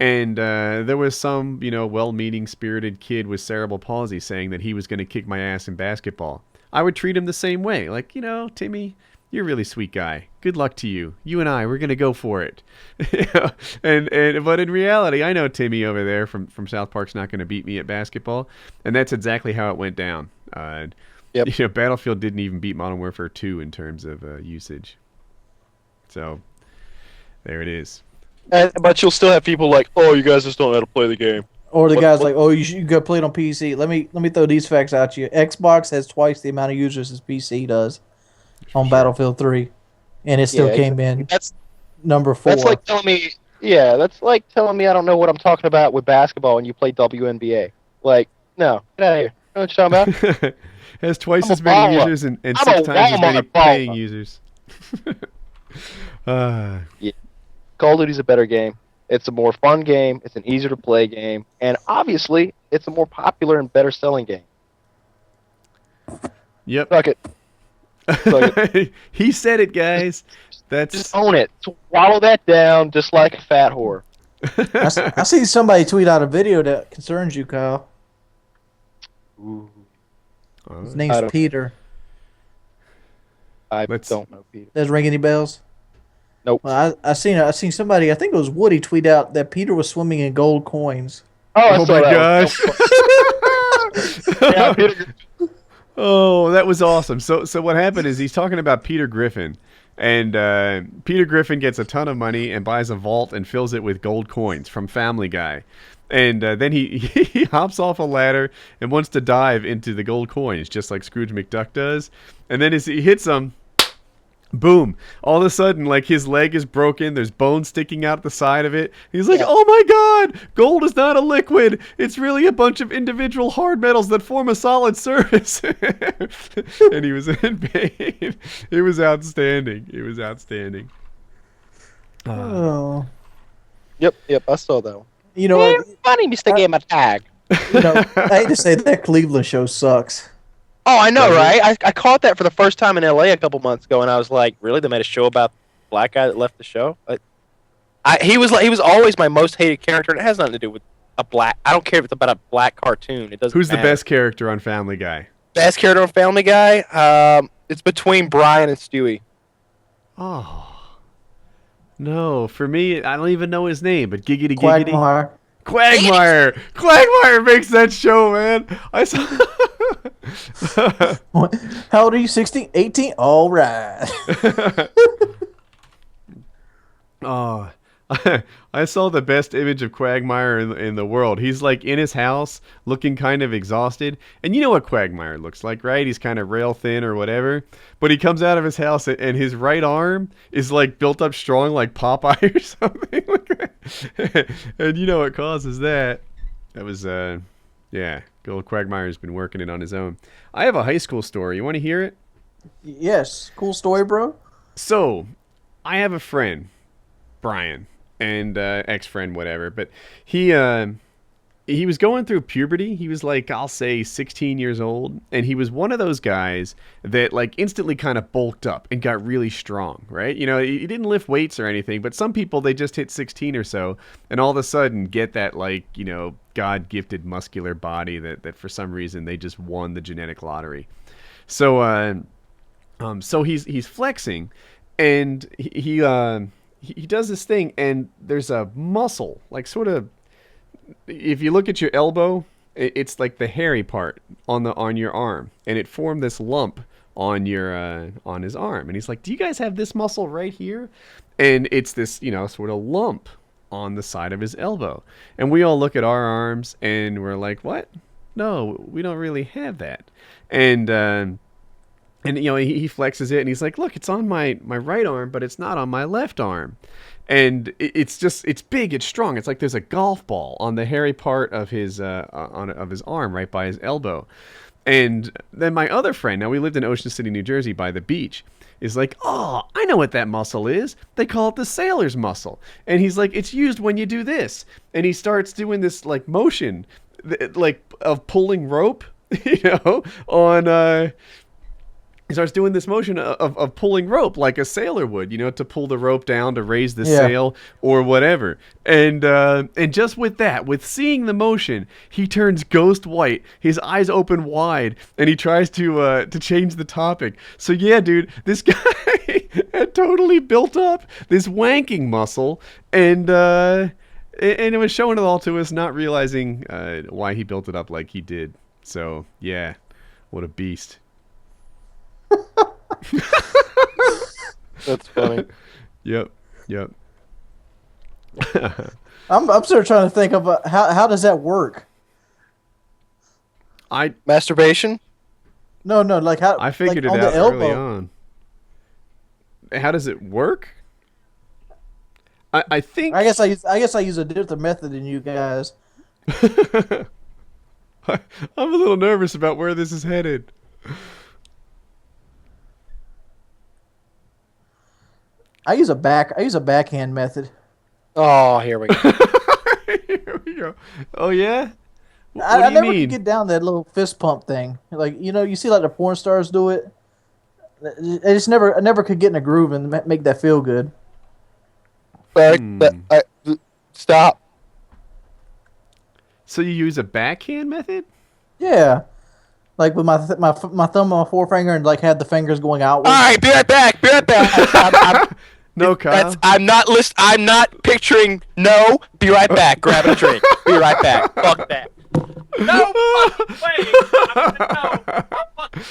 And there was some, well-meaning, spirited kid with cerebral palsy saying that he was going to kick my ass in basketball. I would treat him the same way. Like, Timmy, you're a really sweet guy. Good luck to you. You and I, we're going to go for it. But in reality, I know Timmy over there from South Park's not going to beat me at basketball. And that's exactly how it went down. Yep. Battlefield didn't even beat Modern Warfare 2 in terms of usage. So, there it is. But you'll still have people like, oh, you guys just don't know how to play the game. Or the guy's like, oh, you should go play it on PC. Let me throw these facts out to you. Xbox has twice the amount of users as PC does on Battlefield 3, and it still came in number 4. That's like telling me, I don't know what I'm talking about with basketball when you play WNBA. Like, no, get out of here. You know what you're talking about? Has twice as many users and 6 times as many paying users. Yeah. Call of Duty's a better game. It's a more fun game. It's an easier to play game, and obviously, it's a more popular and better selling game. Yep. Fuck it. He said it, guys. Just own it. Swallow that down, just like a fat whore. I see somebody tweet out a video that concerns you, Kyle. Ooh. His name's Peter. I don't know Peter. Does it ring any bells? Nope. Well, I seen somebody. I think it was Woody tweet out that Peter was swimming in gold coins. Oh my gosh! Yeah, Peter. Oh, that was awesome. So what happened is he's talking about Peter Griffin, and Peter Griffin gets a ton of money and buys a vault and fills it with gold coins from Family Guy. And then he hops off a ladder and wants to dive into the gold coins, just like Scrooge McDuck does. And then as he hits them, boom! All of a sudden, like, his leg is broken. There's bones sticking out the side of it. He's like, "Oh my God! Gold is not a liquid. It's really a bunch of individual hard metals that form a solid surface." And he was in pain. It was outstanding. It was outstanding. Oh. Yep. I saw that one. You know what? Funny, Mr. Gamertag. I hate to say that Cleveland show sucks. Oh, I know, right? I caught that for the first time in LA a couple months ago, and I was like, really? They made a show about the black guy that left the show? He was always my most hated character, and it has nothing to do with a black. I don't care if it's about a black cartoon. It doesn't. Who's matter. the best character on Family Guy? Best character on Family Guy? It's between Brian and Stewie. Oh. No, for me, I don't even know his name, but Giggity Giggity. Quagmire. Quagmire makes that show, man. I saw. How old are you? 16? 18? All right. Oh, I saw the best image of Quagmire in the world. He's like in his house, looking kind of exhausted. And you know what Quagmire looks like, right? He's kind of rail thin or whatever. But he comes out of his house and hhis right arm is like built up strong like Popeye or something like that. And you know what causes that? That was, yeah, good old Quagmire's been working it on his own. I have a high school story. You want to hear it? Yes. Cool story, bro. So, I have a friend, Brian, and ex-friend, whatever, but he was going through puberty. He was like, I'll say 16 years old, and he was one of those guys that like instantly kind of bulked up and got really strong, right? You know, he didn't lift weights or anything, but some people, they just hit 16 or so, and all of a sudden get that like, you know, God-gifted muscular body that for some reason they just won the genetic lottery. So, so he's flexing, and he does this thing, and there's a muscle, like sort of, if you look at your elbow, it's like the hairy part on your arm, and it formed this lump on his arm. And he's like, "Do you guys have this muscle right here?" And it's this, you know, sort of lump on the side of his elbow. And we all look at our arms, and we're like, "What? No, we don't really have that." And you know, he flexes it, and he's like, "Look, it's on my right arm, but it's not on my left arm." And it's big, it's strong. It's like there's a golf ball on the hairy part of his of his arm, right by his elbow. And then my other friend, now we lived in Ocean City, New Jersey, by the beach, is like, "Oh, I know what that muscle is. They call it the sailor's muscle." And he's like, "It's used when you do this." And he starts doing this like motion, like of pulling rope, you know, he starts doing this motion of pulling rope like a sailor would, to pull the rope down to raise the Yeah. sail or whatever. And just with that, with seeing the motion, he turns ghost white. His eyes open wide, and he tries to change the topic. So yeah, dude, this guy had totally built up this wanking muscle, and it was showing it all to us, not realizing why he built it up like he did. So yeah, what a beast. That's funny. Yep. I'm still trying to think of how does that work? Masturbation? No, like how I figured like it on out the early elbow. on. How does it work? I think I guess I use a different method than you guys. I'm a little nervous about where this is headed. I use a backhand method. Oh, here we go. Here we go. Oh yeah. What I do you never mean? could get down that little fist pump thing. Like you see like the porn stars do it. I never could get in a groove and make that feel good. Stop. So you use a backhand method? Yeah, like with my thumb on my forefinger and like had the fingers going outward. All right, be right back. Be right back. No, Kyle. I'm not picturing. No, be right back. Grab a drink. Be right back. Fuck that. No fucking way. No. Fucking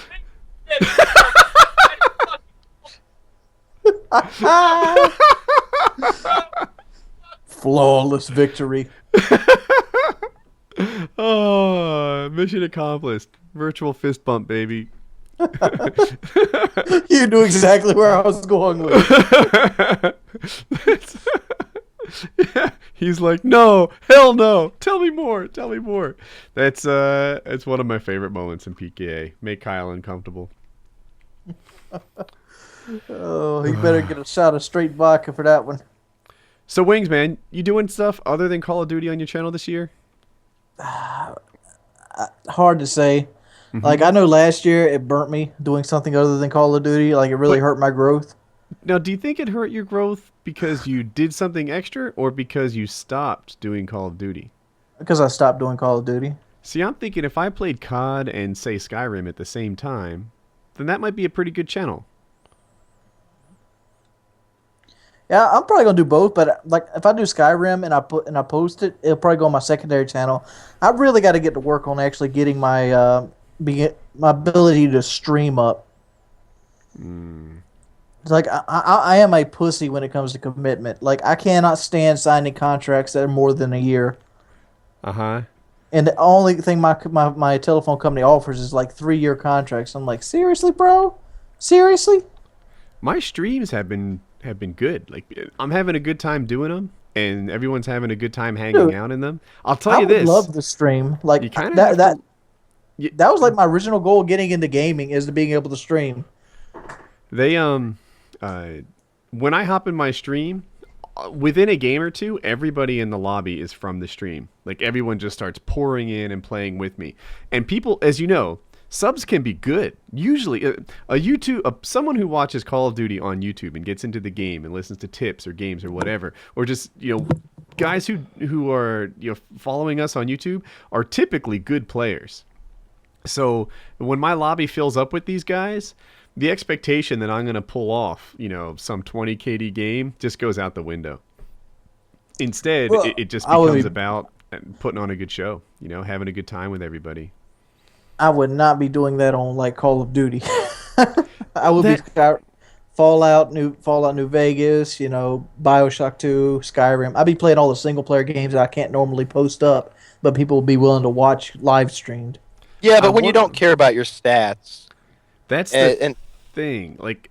Flawless victory. Oh, mission accomplished. Virtual fist bump, baby. You knew exactly where I was going with it. Yeah, he's like, no, hell no. Tell me more. That's it's one of my favorite moments in PKA. Make Kyle uncomfortable. Oh, he better get a shot of straight vodka for that one. So Wings, man, you doing stuff other than Call of Duty on your channel this year? Hard to say. Mm-hmm. Like I know last year it burnt me doing something other than Call of Duty. Like it really hurt my growth. Now, do you think it hurt your growth because you did something extra or because you stopped doing Call of Duty? Because I stopped doing Call of Duty. See, I'm thinking if I played COD and, say, Skyrim at the same time, then that might be a pretty good channel. Yeah, I'm probably gonna do both. But like if I do Skyrim and I post it, it'll probably go on my secondary channel. I really got to get to work on actually getting my my ability to stream up. It's like I am a pussy when it comes to commitment. Like I cannot stand signing contracts that are more than a year. Uh-huh. And the only thing my telephone company offers is like 3-year contracts. I'm like, seriously, bro? Seriously? My streams have been good. Like I'm having a good time doing them, and everyone's having a good time hanging out in them. I'll tell I you would this. love the stream. Like You kinda that have that was like my original goal getting into gaming is to being able to stream. They when I hop in my stream, within a game or two, everybody in the lobby is from the stream. Like everyone just starts pouring in and playing with me. And people, as you know, subs can be good. Usually, someone who watches Call of Duty on YouTube and gets into the game and listens to tips or games or whatever, or just guys who are following us on YouTube are typically good players. So when my lobby fills up with these guys, the expectation that I'm going to pull off, some 20 KD game just goes out the window. Instead, Well, it just becomes about putting on a good show, having a good time with everybody. I would not be doing that on like Call of Duty. I would be Fallout New Vegas, BioShock 2, Skyrim. I'd be playing all the single player games that I can't normally post up, but people will be willing to watch live streamed. Yeah, but when you don't care about your stats, that's the thing. Like,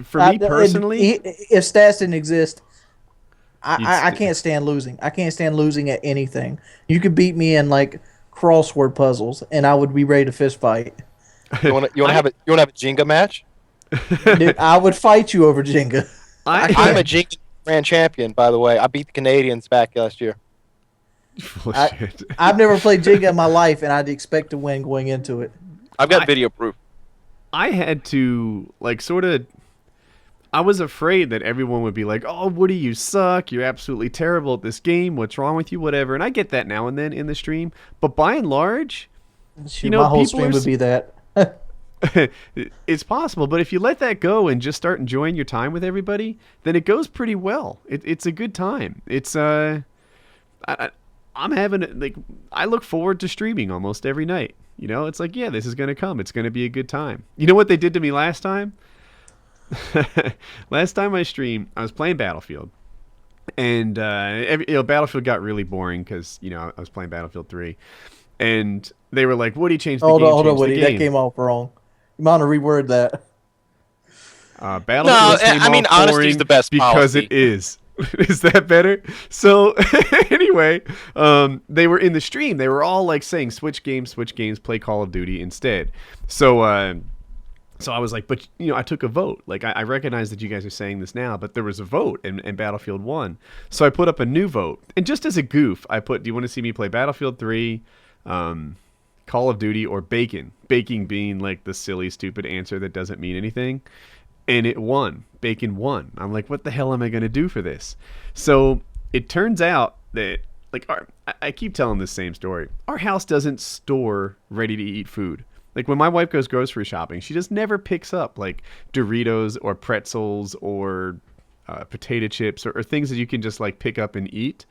for me personally, if stats didn't exist, I can't stand losing. I can't stand losing at anything. You could beat me in like crossword puzzles, and I would be ready to fist fight. You want to have a Jenga match? Dude, I would fight you over Jenga. I'm a Jenga grand champion, by the way. I beat the Canadians back last year. I've never played Jenga in my life, and I'd expect to win going into it. I've got video proof. I had to like sort of. I was afraid that everyone would be like, "Oh, Woody, you suck. You're absolutely terrible at this game. What's wrong with you? Whatever." And I get that now and then in the stream, but by and large, Shoot, my whole stream would be that. it's possible, but if you let that go and just start enjoying your time with everybody, then it goes pretty well. It's a good time. It's I'm having like I look forward to streaming almost every night. You know, it's like, yeah, this is gonna come. It's gonna be a good time. You know what they did to me last time? Last time I streamed, I was playing Battlefield, and Battlefield got really boring because I was playing Battlefield 3, and they were like, "Woody, change the game." Hold on, Woody, that came off wrong. You might want to reword that. Battlefield came off honesty boring is the best because policy. it is. Is that better? So anyway, they were in the stream. They were all like saying, switch games, play Call of Duty instead. So I was like, but I took a vote. Like I recognize that you guys are saying this now, but there was a vote and Battlefield won. So I put up a new vote. And just as a goof, I put, do you want to see me play Battlefield 3, Call of Duty, or Bacon? Bacon being like the silly, stupid answer that doesn't mean anything. And it won. Bacon won. I'm like, what the hell am I going to do for this? So it turns out that, like, I keep telling this same story. Our house doesn't store ready-to-eat food. Like, when my wife goes grocery shopping, she just never picks up, like, Doritos or pretzels or potato chips or things that you can just, like, pick up and eat.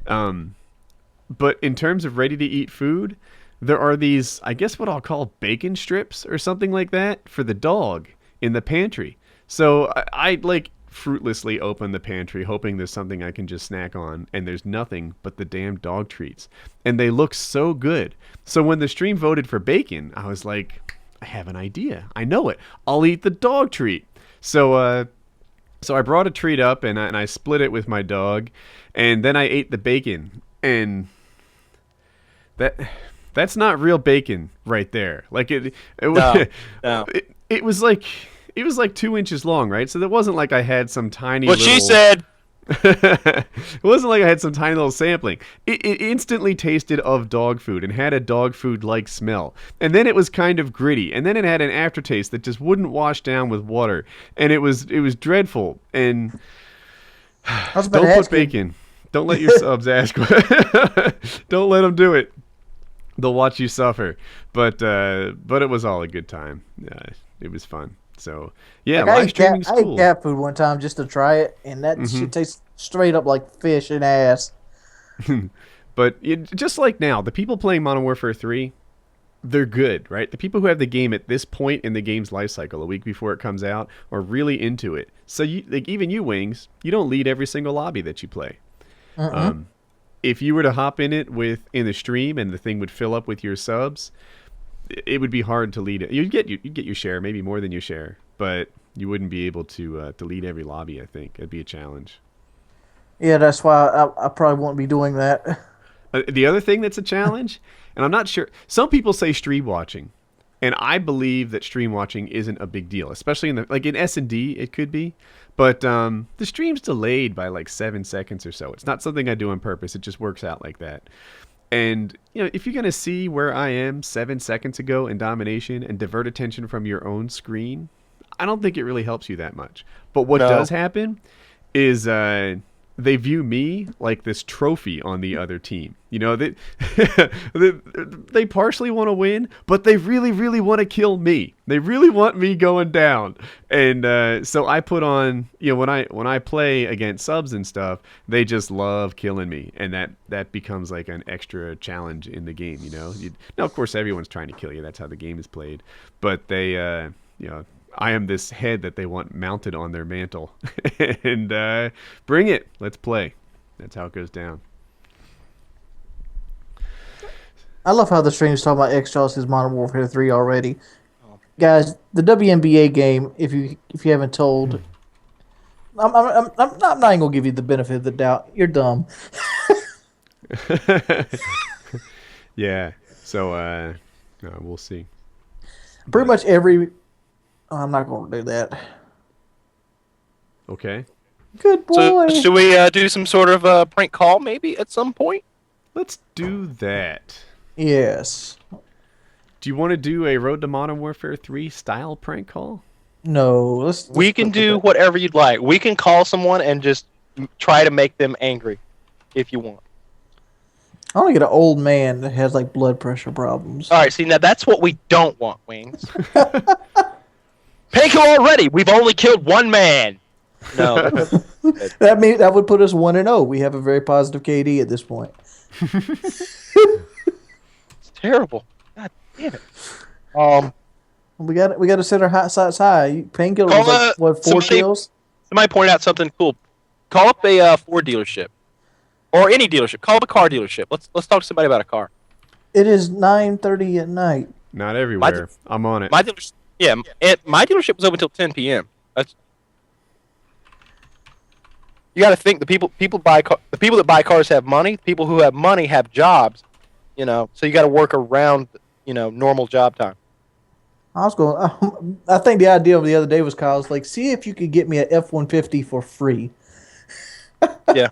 But in terms of ready-to-eat food, there are these, I guess what I'll call bacon strips or something like that for the dog in the pantry. So I like fruitlessly open the pantry hoping there's something I can just snack on, and there's nothing but the damn dog treats. And they look so good. So when the stream voted for bacon, I was like, I have an idea. I know it. I'll eat the dog treat. So I brought a treat up and I split it with my dog, and then I ate the bacon, and that's not real bacon right there. Like No. it was like 2 inches long, right? So that wasn't like I had some tiny What little... she said. It wasn't like I had some tiny little sampling. It instantly tasted of dog food and had a dog food like smell. And then it was kind of gritty. And then it had an aftertaste that just wouldn't wash down with water. And it was dreadful. And don't put bacon. Don't let your subs ask. Don't let them do it. They'll watch you suffer. But it was all a good time. It was fun. So yeah, like live streaming's cool. I ate cat food one time just to try it, and that shit tastes straight up like fish and ass. But just like now, the people playing Modern Warfare 3, they're good, right? The people who have the game at this point in the game's life cycle, a week before it comes out, are really into it. So even you, Wings, you don't lead every single lobby that you play. If you were to hop in the stream and the thing would fill up with your subs, it would be hard to lead it. You'd get your share, maybe more than your share, but you wouldn't be able to lead every lobby. I think it'd be a challenge. Yeah, that's why I probably won't be doing that. The other thing that's a challenge, and I'm not sure. Some people say stream watching, and I believe that stream watching isn't a big deal, especially in S&D it could be, but the stream's delayed by like 7 seconds or so. It's not something I do on purpose. It just works out like that. And, if you're going to see where I am 7 seconds ago in domination and divert attention from your own screen, I don't think it really helps you that much. But what does happen is they view me like this trophy on the other team. They partially want to win, but they really, really want to kill me. They really want me going down. And so I put on, when I play against subs and stuff, they just love killing me, and that becomes like an extra challenge in the game. Now of course everyone's trying to kill you. That's how the game is played. But they, I am this head that they want mounted on their mantle. And bring it. Let's play. That's how it goes down. I love how the stream's talking about X-Jaws' Modern Warfare 3 already. Guys, the WNBA game, if you haven't told, I'm not even gonna give you the benefit of the doubt. You're dumb. Yeah. So we'll see. Pretty much every. Oh, I'm not gonna do that. Okay. Good boy. So should we do some sort of prank call maybe at some point? Let's do that. Yes. Do you want to do a Road to Modern Warfare 3 style prank call? No, let's We can put do that. whatever you'd like. We can call someone and just try to make them angry, if you want. I want to get an old man that has like blood pressure problems. All right, see, now that's what we don't want, Wings. Panko already! We've only killed one man! No, That would put us 1-0. We have a very positive KD at this point. it's terrible. God damn it. We got to set our hot sights high. Painkiller was Call like what 4 somebody, kills? somebody pointed out something cool. Call up a Ford dealership. Or any dealership. Call up a car dealership. Let's talk to somebody about a car. It is 9:30 at night. Not everywhere. I'm on it. My dealership, my dealership was open until 10 p.m. You got to think the people the people that buy cars have money. People who have money have jobs. So you got to work around normal job time. I was going. I think the idea of the other day was Kyle's like, see if you could get me an F-150 for free. Yeah.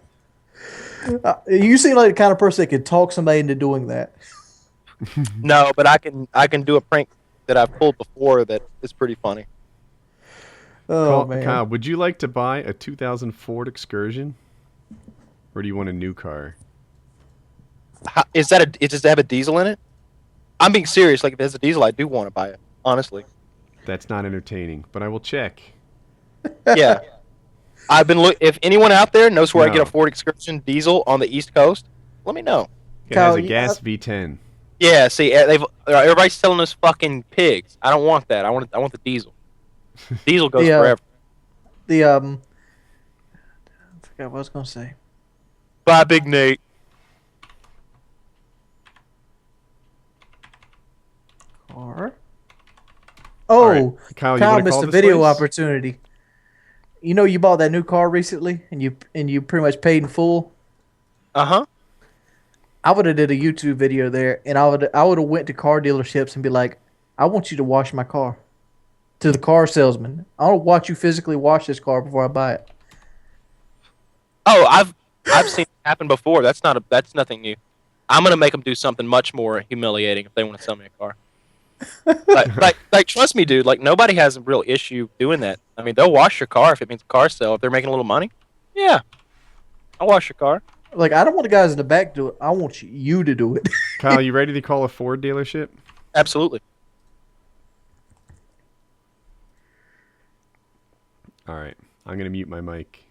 You seem like the kind of person that could talk somebody into doing that. No, but I can do a prank that I've pulled before that is pretty funny. Oh man, Kyle, would you like to buy a 2000 Ford Excursion, or do you want a new car? Does it have a diesel in it? I'm being serious. Like if it has a diesel, I do want to buy it. Honestly. That's not entertaining, but I will check. Yeah. I've been if anyone out there knows where I get a Ford Excursion diesel on the East Coast, let me know. It has a gas V10. Yeah, see, everybody's selling us fucking pigs. I don't want that. I want the diesel. Diesel goes forever. I forgot what I was gonna say. Bye, Big Nate. Car. Oh, right. Kyle, Kyle you missed a this video place? opportunity. You bought that new car recently, and you pretty much paid in full. Uh-huh. I would have did a YouTube video there, and I would have went to car dealerships and be like, I want you to wash my car. To the car salesman, I want to watch you physically wash this car before I buy it. Oh, I've seen it happen before. That's nothing new. I'm gonna make them do something much more humiliating if they want to sell me a car. like, trust me, dude. Like, nobody has a real issue doing that. I mean, they'll wash your car if it means a car sale. If they're making a little money, yeah, I'll wash your car. Like, I don't want the guys in the back do it. I want you to do it. Kyle, you ready to call a Ford dealership? Absolutely. All right. I'm going to mute my mic.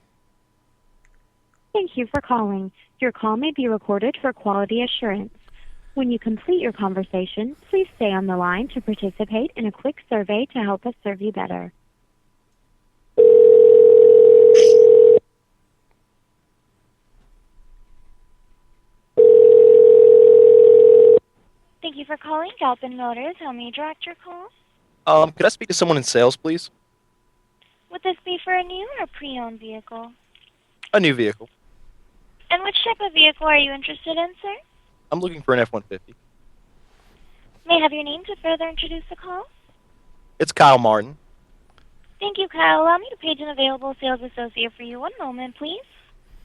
Thank you for calling. Your call may be recorded for quality assurance. When you complete your conversation, please stay on the line to participate in a quick survey to help us serve you better. Thank you for calling Galpin Motors. How may I direct your call? Could I speak to someone in sales, please? Would this be for a new or pre-owned vehicle? A new vehicle. And which type of vehicle are you interested in, sir? I'm looking for an F-150. May I have your name to further introduce the call? It's Kyle Martin. Thank you, Kyle. Allow me to page an available sales associate for you. One moment, please.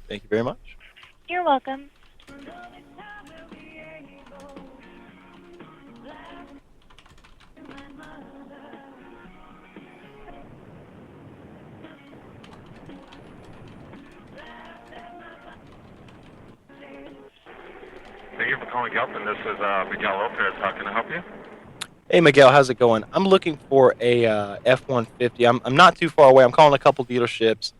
Thank you very much. You're welcome. Thank you for calling Galpin. This is Miguel Lopez. How can I help you? Hey, Miguel, how's it going? I'm looking for a F-150. I'm not too far away. I'm calling a couple dealerships.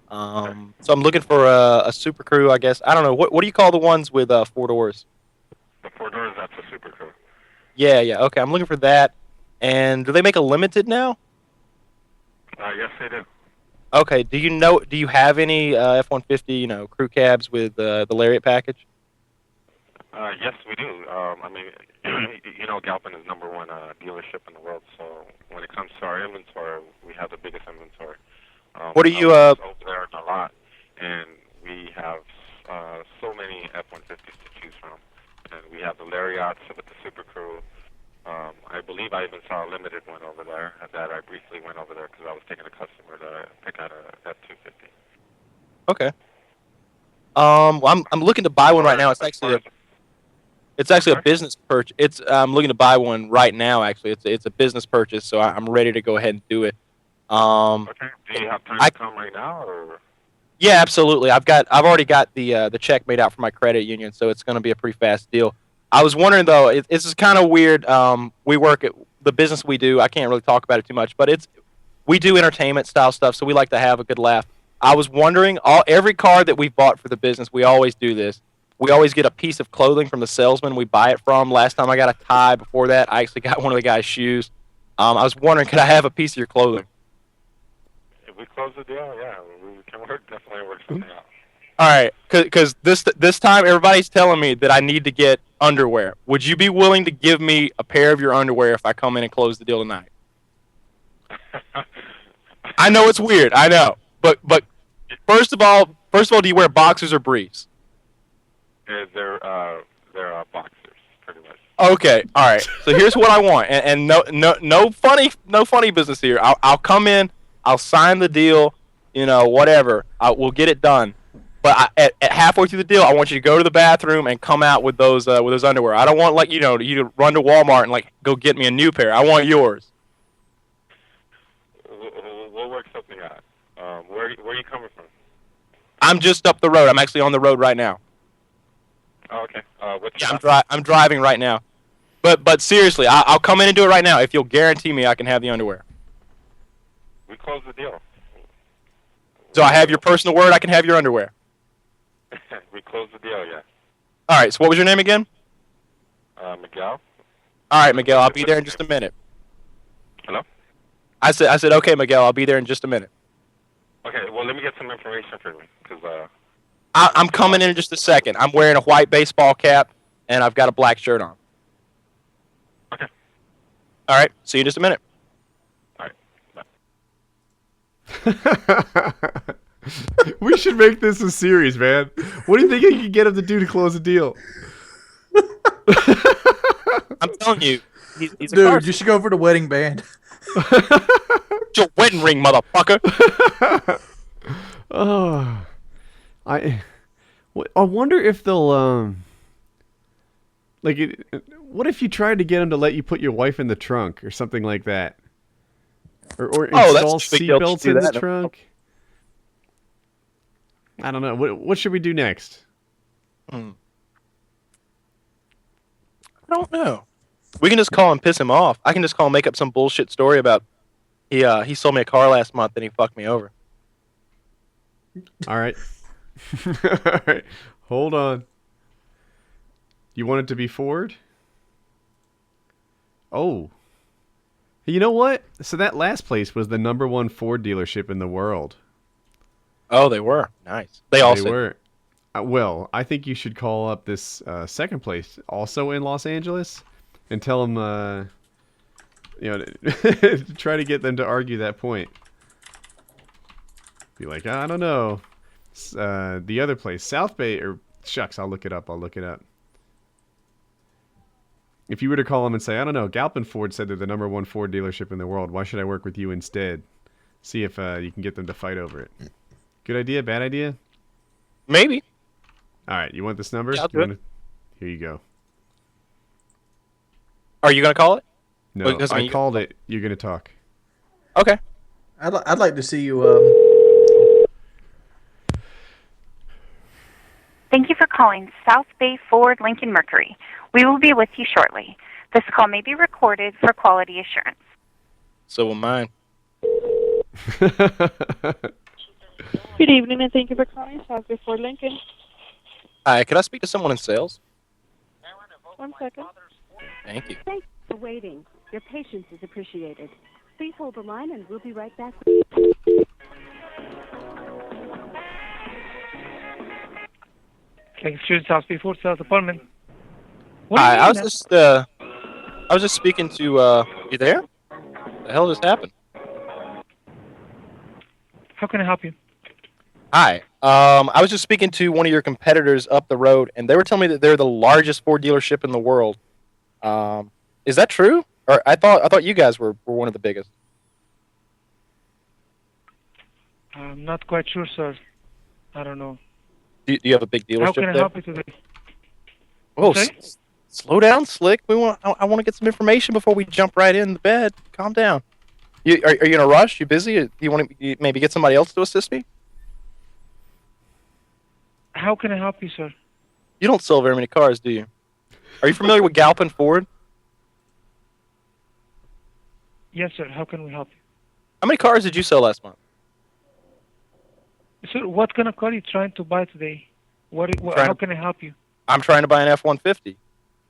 So I'm looking for a Super Crew, I guess. I don't know. What do you call the ones with 4 doors? The 4 doors, that's a Super Crew. Yeah. Okay, I'm looking for that. And do they make a limited now? Yes, they do. Okay. Do you have any F-150, crew cabs with the Lariat package? Yes, we do. I mean, Galpin is #1 dealership in the world. So when it comes to our inventory, we have the biggest inventory. What are you over there in a lot, and we have so many F-150s to choose from. And we have the Lariats with the Super Crew. I believe I even saw a limited one over there that I briefly went over there because I was taking a customer to pick out a F-250. Okay. Well, I'm looking to buy one right now. It's actually It's actually a Okay. business purchase. I'm looking to buy one right now. Actually, it's a business purchase, so I'm ready to go ahead and do it. Okay. Do you have time I to come right now, or? Yeah, absolutely. I've already got the check made out for my credit union, so it's going to be a pretty fast deal. I was wondering though, it's just kind of weird. We work at the business we do. I can't really talk about it too much, but we do entertainment style stuff, so we like to have a good laugh. I was wondering, every car that we've bought for the business, we always do this. We always get a piece of clothing from the salesman we buy it from. Last time I got a tie. Before that, I actually got one of the guy's shoes. I was wondering, could I have a piece of your clothing? If we close the deal, yeah, we can definitely work something out. All right, because this time everybody's telling me that I need to get underwear. Would you be willing to give me a pair of your underwear if I come in and close the deal tonight? I know it's weird. I know, but first of all, do you wear boxers or briefs? They're boxers, pretty much. Okay, all right. So here's what I want, and no funny business here. I'll come in, I'll sign the deal, whatever. We'll get it done. But at halfway through the deal, I want you to go to the bathroom and come out with those underwear. I don't want you to run to Walmart and go get me a new pair. I want yours. We'll work something out. Where are you coming from? I'm just up the road. I'm actually on the road right now. Oh, okay. What's Yeah, I'm driving right now. But seriously, I'll come in and do it right now if you'll guarantee me I can have the underwear. We close the deal. So I have your personal word I can have your underwear. We close the deal, yeah. All right. So what was your name again? Miguel. All right, Miguel. I'll be there in just a minute. Hello? I said okay, Miguel. I'll be there in just a minute. Okay, well, let me get some information for you, because, I'm coming in just a second. I'm wearing a white baseball cap, and I've got a black shirt on. Okay. All right. See you in just a minute. All right, bye. We should make this a series, man. What do you think you can get him to do to close a deal? I'm telling you, he's a Dude, you should go for the wedding band. your wedding ring, motherfucker. Oh, I wonder if they'll what if you tried to get him to let you put your wife in the trunk or something like that, or install that's a big deal to seatbelts do in the that. trunk? I don't know. What should we do next? I don't know. We can just call and piss him off. I can just call and make up some bullshit story about he sold me a car last month and he fucked me over. All right. All right. Hold on. You want it to be Ford? Oh. You know what? So that last place was the #1 Ford dealership in the world. Oh, they were nice. They all said were. Well, I think you should call up this second place, also in Los Angeles, and tell them, try to get them to argue that point. Be like, I don't know. The other place, South Bay, or shucks, I'll look it up. If you were to call them and say, I don't know, Galpin Ford said they're the #1 Ford dealership in the world. Why should I work with you instead? See if you can get them to fight over it. Good idea? Bad idea? maybe. All right, you want this number? Yeah, I'll do it. Here you go. Are you gonna call it? No, Because, I called it. You're going to talk. Okay. I'd like to see you. Thank you for calling South Bay Ford Lincoln Mercury. We will be with you shortly. This call may be recorded for quality assurance. So will mine. Good evening, and thank you for calling South Bay Ford Lincoln. Hi, could I speak to someone in sales? 1 second. Thank you. Thanks for waiting. Your patience is appreciated. Please hold the line and we'll be right back. Thanks for South Bay Ford Sales Department. Hi, I was just speaking to you there? The hell just happened? How can I help you? Hi. I was just speaking to one of your competitors up the road, and they were telling me that they're the largest Ford dealership in the world. Is that true? Or I thought you guys were one of the biggest. I'm not quite sure, sir. I don't know. Do you have a big dealership How can I there? help you today? Oh, Sorry? Slow down, Slick. I want to get some information before we jump right in the bed. Calm down. Are you in a rush? You busy? Do you want to maybe get somebody else to assist me? How can I help you, sir? You don't sell very many cars, do you? Are you familiar with Galpin Ford? Yes, sir. How can we help you? How many cars did you sell last month? Sir, what kind of car are you trying to buy today? How can I help you? I'm trying to buy an F-150,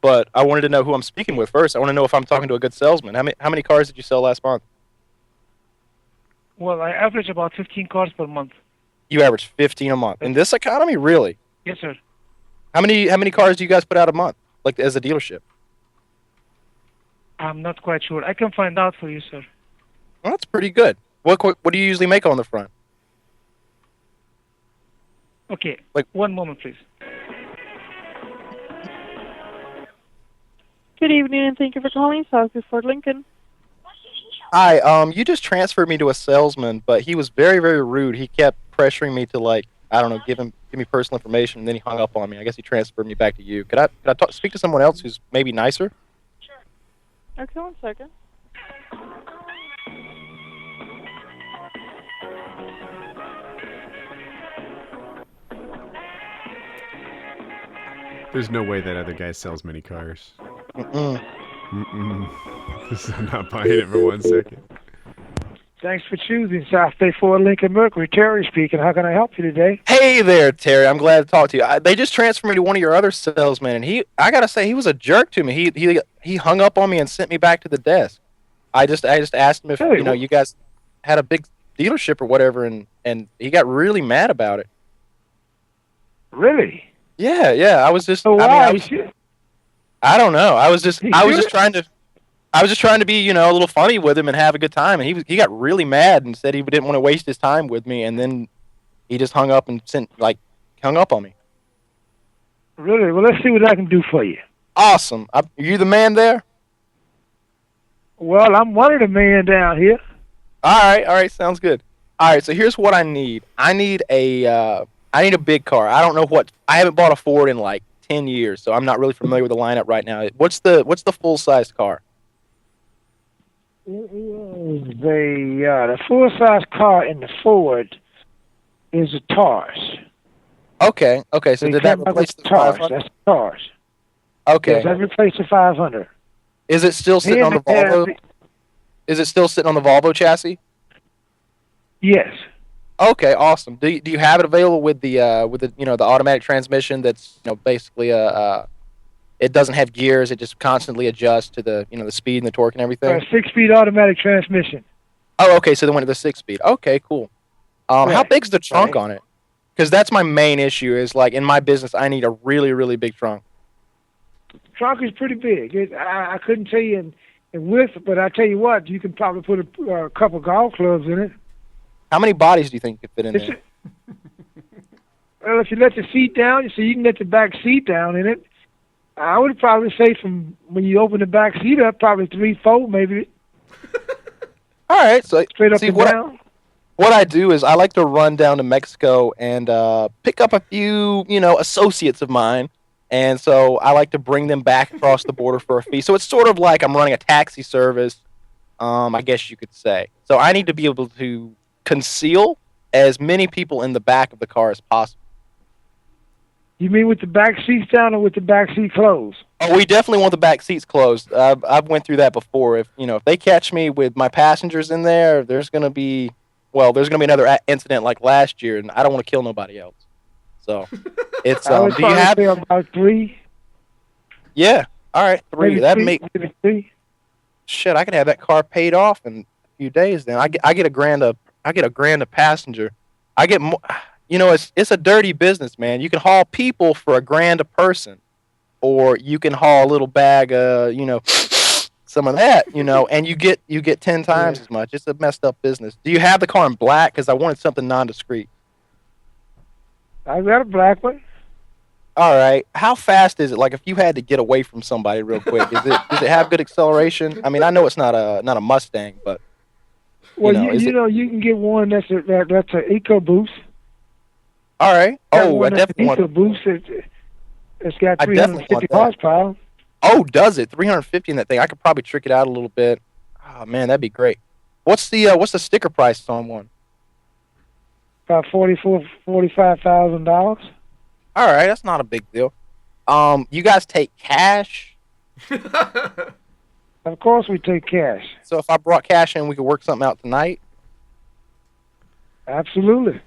but I wanted to know who I'm speaking with first. I want to know if I'm talking to a good salesman. How many cars did you sell last month? Well, I average about 15 cars per month. You average 15 a month. In this economy, really? Yes, sir. How many cars do you guys put out a month, like as a dealership? I'm not quite sure. I can find out for you, sir. Well, that's pretty good. What do you usually make on the front? Okay, one moment, please. Good evening, and thank you for calling Southview Ford Lincoln. Hi, you just transferred me to a salesman, but he was very, very rude. He kept pressuring me to, like, I don't know, give me personal information, and then he hung up on me. I guess he transferred me back to you. Could I speak to someone else who's maybe nicer? Okay, 1 second. There's no way that other guy sells many cars. Mm-mm. I'm not buying it for 1 second. Thanks for choosing South Bay Ford Lincoln Mercury. Terry speaking. How can I help you today? Hey there, Terry. I'm glad to talk to you. They just transferred me to one of your other salesmen, and I gotta say, he was a jerk to me. He hung up on me and sent me back to the desk. I just asked him if you guys had a big dealership or whatever, and he got really mad about it. Really? Yeah. I was just. So why? I don't know. I was just trying to be, a little funny with him and have a good time, and he got really mad and said he didn't want to waste his time with me, and then he just hung up and hung up on me. Really? Well, let's see what I can do for you. Awesome. Are you the man there? Well, I'm one of the men down here. All right, sounds good. All right, so here's what I need. I need a big car. I don't know I haven't bought a Ford in like 10 years, so I'm not really familiar with the lineup right now. What's the full-size car? The full-size car in the Ford is a Taurus. Okay, so did that replace the Taurus? 500? That's Taurus. Okay. Yes, that replaced the 500. Is it still sitting on the Volvo? Is it still sitting on the Volvo chassis? Yes. Okay, awesome. Do you have it available with the the automatic transmission that's basically it doesn't have gears, it just constantly adjusts to the the speed and the torque and everything? 6-speed automatic transmission. Oh, okay, so they went to the 6-speed. Okay, cool. Right. How big's the trunk on it? Because that's my main issue. Is like in my business, I need a really, really big trunk. Trunk is pretty big. I couldn't tell you in width, but I tell you what, you can probably put a couple golf clubs in it. How many bodies do you think you could fit in there? Well, if you let the seat down, so you can let the back seat down in it. I would probably say from when you open the back seat up, probably 3-4 maybe. All right, so straight up and down. What I do is I like to run down to Mexico and pick up a few, associates of mine. And so I like to bring them back across the border for a fee. So it's sort of like I'm running a taxi service, I guess you could say. So I need to be able to conceal as many people in the back of the car as possible. You mean with the back seats down or with the back seat closed? Oh, we definitely want the back seats closed. I've went through that before. If they catch me with my passengers in there, there's gonna be another incident like last year, and I don't want to kill nobody else. So it's I would do you have say about 3? Yeah, all right, 3. Maybe That 3, make maybe 3. Shit. I could have that car paid off in a few days. Then I get a grand a passenger. I get more. It's a dirty business, man. You can haul people for $1,000 a person, or you can haul a little bag of, some of that, and you get 10 times as much. It's a messed up business. Do you have the car in black? Because I wanted something non-discreet. I've got a black one. All right. How fast is it? Like if you had to get away from somebody real quick, does it have good acceleration? I mean, I know it's not a Mustang, but well, you can get one that's an EcoBoost. All right. Oh, I definitely want EcoBoost. It's got 350 horsepower. Oh, does it? 350 in that thing. I could probably trick it out a little bit. Oh man, that'd be great. What's the sticker price on one? About $45,000. All right, that's not a big deal. You guys take cash? Of course we take cash. So if I brought cash in, we could work something out tonight? Absolutely.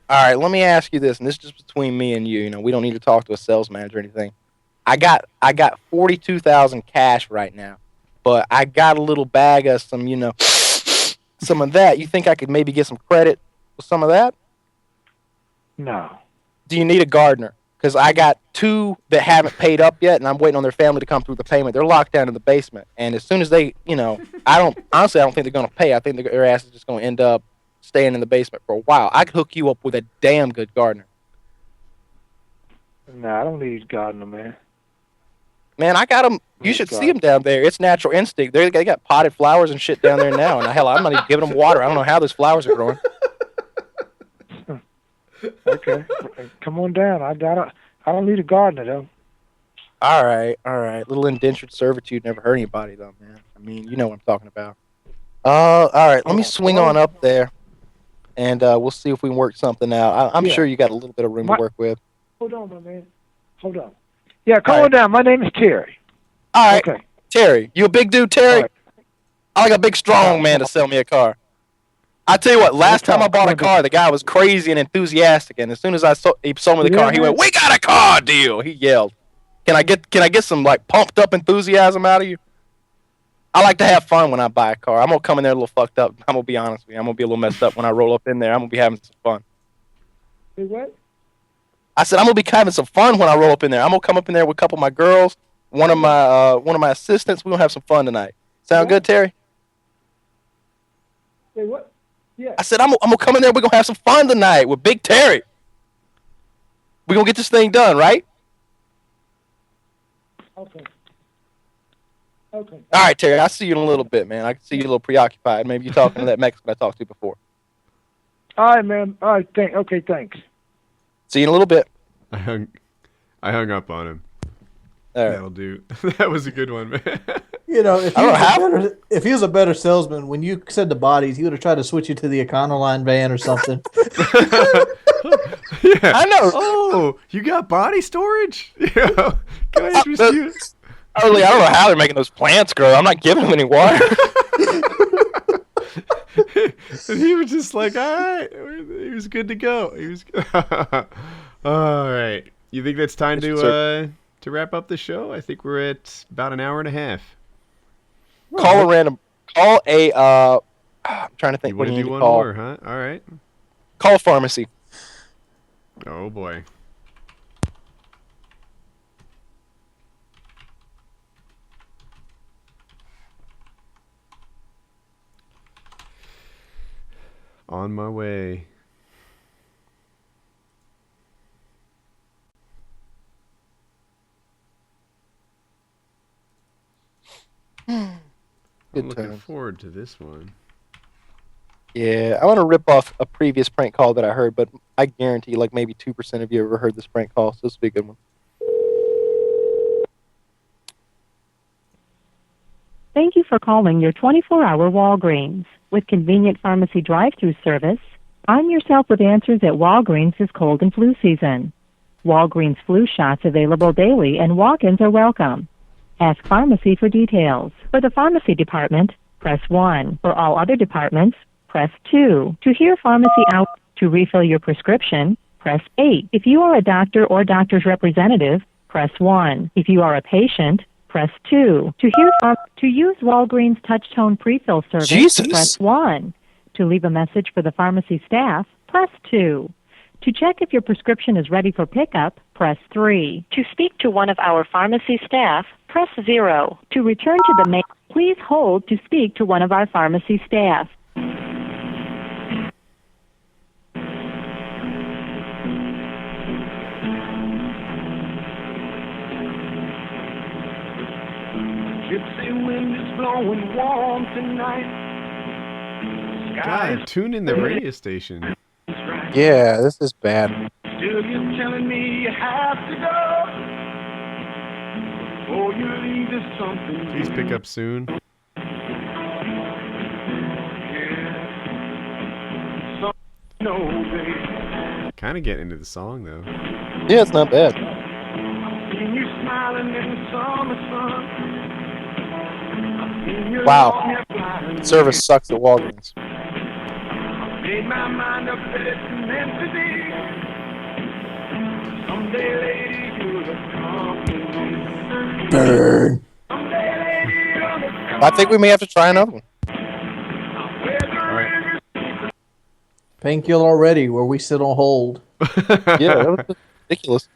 All right, let me ask you this, and this is just between me and you. You know, we don't need to talk to a sales manager or anything. I got 42,000 cash right now, but I got a little bag of some, some of that. You think I could maybe get some credit with some of that? No. Do you need a gardener? Because I got 2 that haven't paid up yet, and I'm waiting on their family to come through the payment. They're locked down in the basement, and as soon as they, I don't think they're going to pay. I think their ass is just going to end up staying in the basement for a while. I could hook you up with a damn good gardener. Nah, I don't need a gardener, man. Man, I got them. You should see them down there. It's natural instinct. They got potted flowers and shit down there now. And hell, I'm not even giving them water. I don't know how those flowers are growing. Okay, come on down. I don't need a gardener though. All right. Little indentured servitude never hurt anybody though, man. I mean, you know what I'm talking about. All right. Let me swing on up there, and we'll see if we can work something out. I'm sure you got a little bit of room to work with. Hold on, my man. Hold on. Yeah, come on down. My name is Terry. All right. Okay. Terry, you a big dude, Terry? Right. I like a big, strong man to sell me a car. I tell you what, last time I bought a car, the guy was crazy and enthusiastic, and as soon as he sold me the car, he went, "We got a car deal!" He yelled. Can I get some like pumped up enthusiasm out of you? I like to have fun when I buy a car. I'm gonna come in there a little fucked up. I'm gonna be honest with you. I'm gonna be a little messed up when I roll up in there. I'm gonna be having some fun. Hey, what? I said I'm gonna be having some fun when I roll up in there. I'm gonna come up in there with a couple of my girls, one of my assistants. We're gonna have some fun tonight. Sound good, Terry? Hey, what? Yeah. I said I'm gonna come in there. We're gonna have some fun tonight with Big Terry. We're gonna get this thing done, right? Okay. All right, Terry. I'll see you in a little bit, man. I can see you a little preoccupied. Maybe you're talking to that Mexican I talked to before. All right, man. All right. Okay. Thanks. See you in a little bit. I hung up on him. All right. That'll do. That was a good one, man. If he was a better salesman, when you said the bodies, he would have tried to switch you to the Econoline van or something. Yeah. I know. Oh, you got body storage? Yeah. Can I interest you? I don't know how they're making those plants grow. I'm not giving them any water. And he was just like, all right. He was good to go. He was good. All right. You think that's time to wrap up the show? I think we're at about an hour and a half. I'm trying to think what you need to one call. More, huh? All right. Call a pharmacy. Oh, boy. On my way. I'm looking forward to this one. Yeah, I want to rip off a previous prank call that I heard, but I guarantee like maybe 2% of you ever heard this prank call, so this will be a good one. Thank you for calling your 24-hour Walgreens. With convenient pharmacy drive-thru service, arm yourself with answers at Walgreens this cold and flu season. Walgreens flu shots available daily and walk-ins are welcome. Ask pharmacy for details. For the pharmacy department, press 1. For all other departments, press 2. To hear pharmacy out to refill your prescription, press 8. If you are a doctor or doctor's representative, press 1. If you are a patient, press 2. To use Walgreens Touch Tone Pre-Fill service, press 1. To leave a message for the pharmacy staff, press 2. To check if your prescription is ready for pickup, press 3. To speak to one of our pharmacy staff, press 0. To return to the main, please hold to speak to one of our pharmacy staff. Gypsy wind is blowing warm tonight. God, tune in the radio station. Yeah, this is bad. Still you're telling me you have to go. Oh, you lead to something. Please pick up soon. No, baby. Kind of getting into the song though. Yeah, it's not bad. Seen you smiling in the summer sun. Seen you Wow. on your blind. Service sucks at Walgreens. Made my mind up that it's meant to be. Someday, lady, you'll come to me. Burn. Someday, lady, you'll come. I think we may have to try another one. All right. Painkiller already, where we sit on hold. Yeah, that was ridiculous.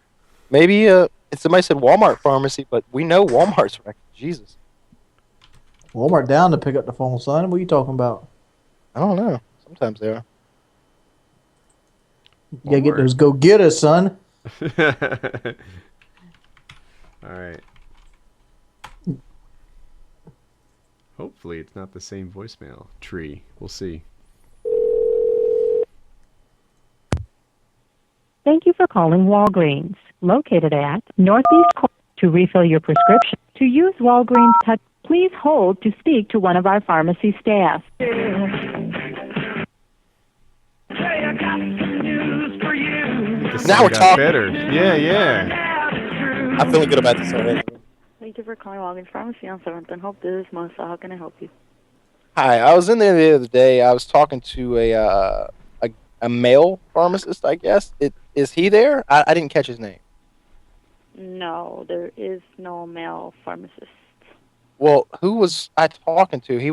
Maybe somebody said Walmart pharmacy, but we know Walmart's wrecked. Jesus. Walmart down to pick up the phone, son. What are you talking about? I don't know. Sometimes they are. You gotta get those go-getters, son. All right. Hopefully it's not the same voicemail tree. We'll see. Thank you for calling Walgreens, located at Northeast Corner. To refill your prescription, to use Walgreens Touch, please hold to speak to one of our pharmacy staff. Hey, I got some news for you. The Now song we're got talking. better. Yeah. I'm feeling good about this already. Thank you for calling Walgreens Pharmacy on 7th and Hope. This is Melissa. How can I help you? Hi, I was in there the other day. I was talking to a male pharmacist, I guess. Is he there? I didn't catch his name. No, there is no male pharmacist. Well, who was I talking to? He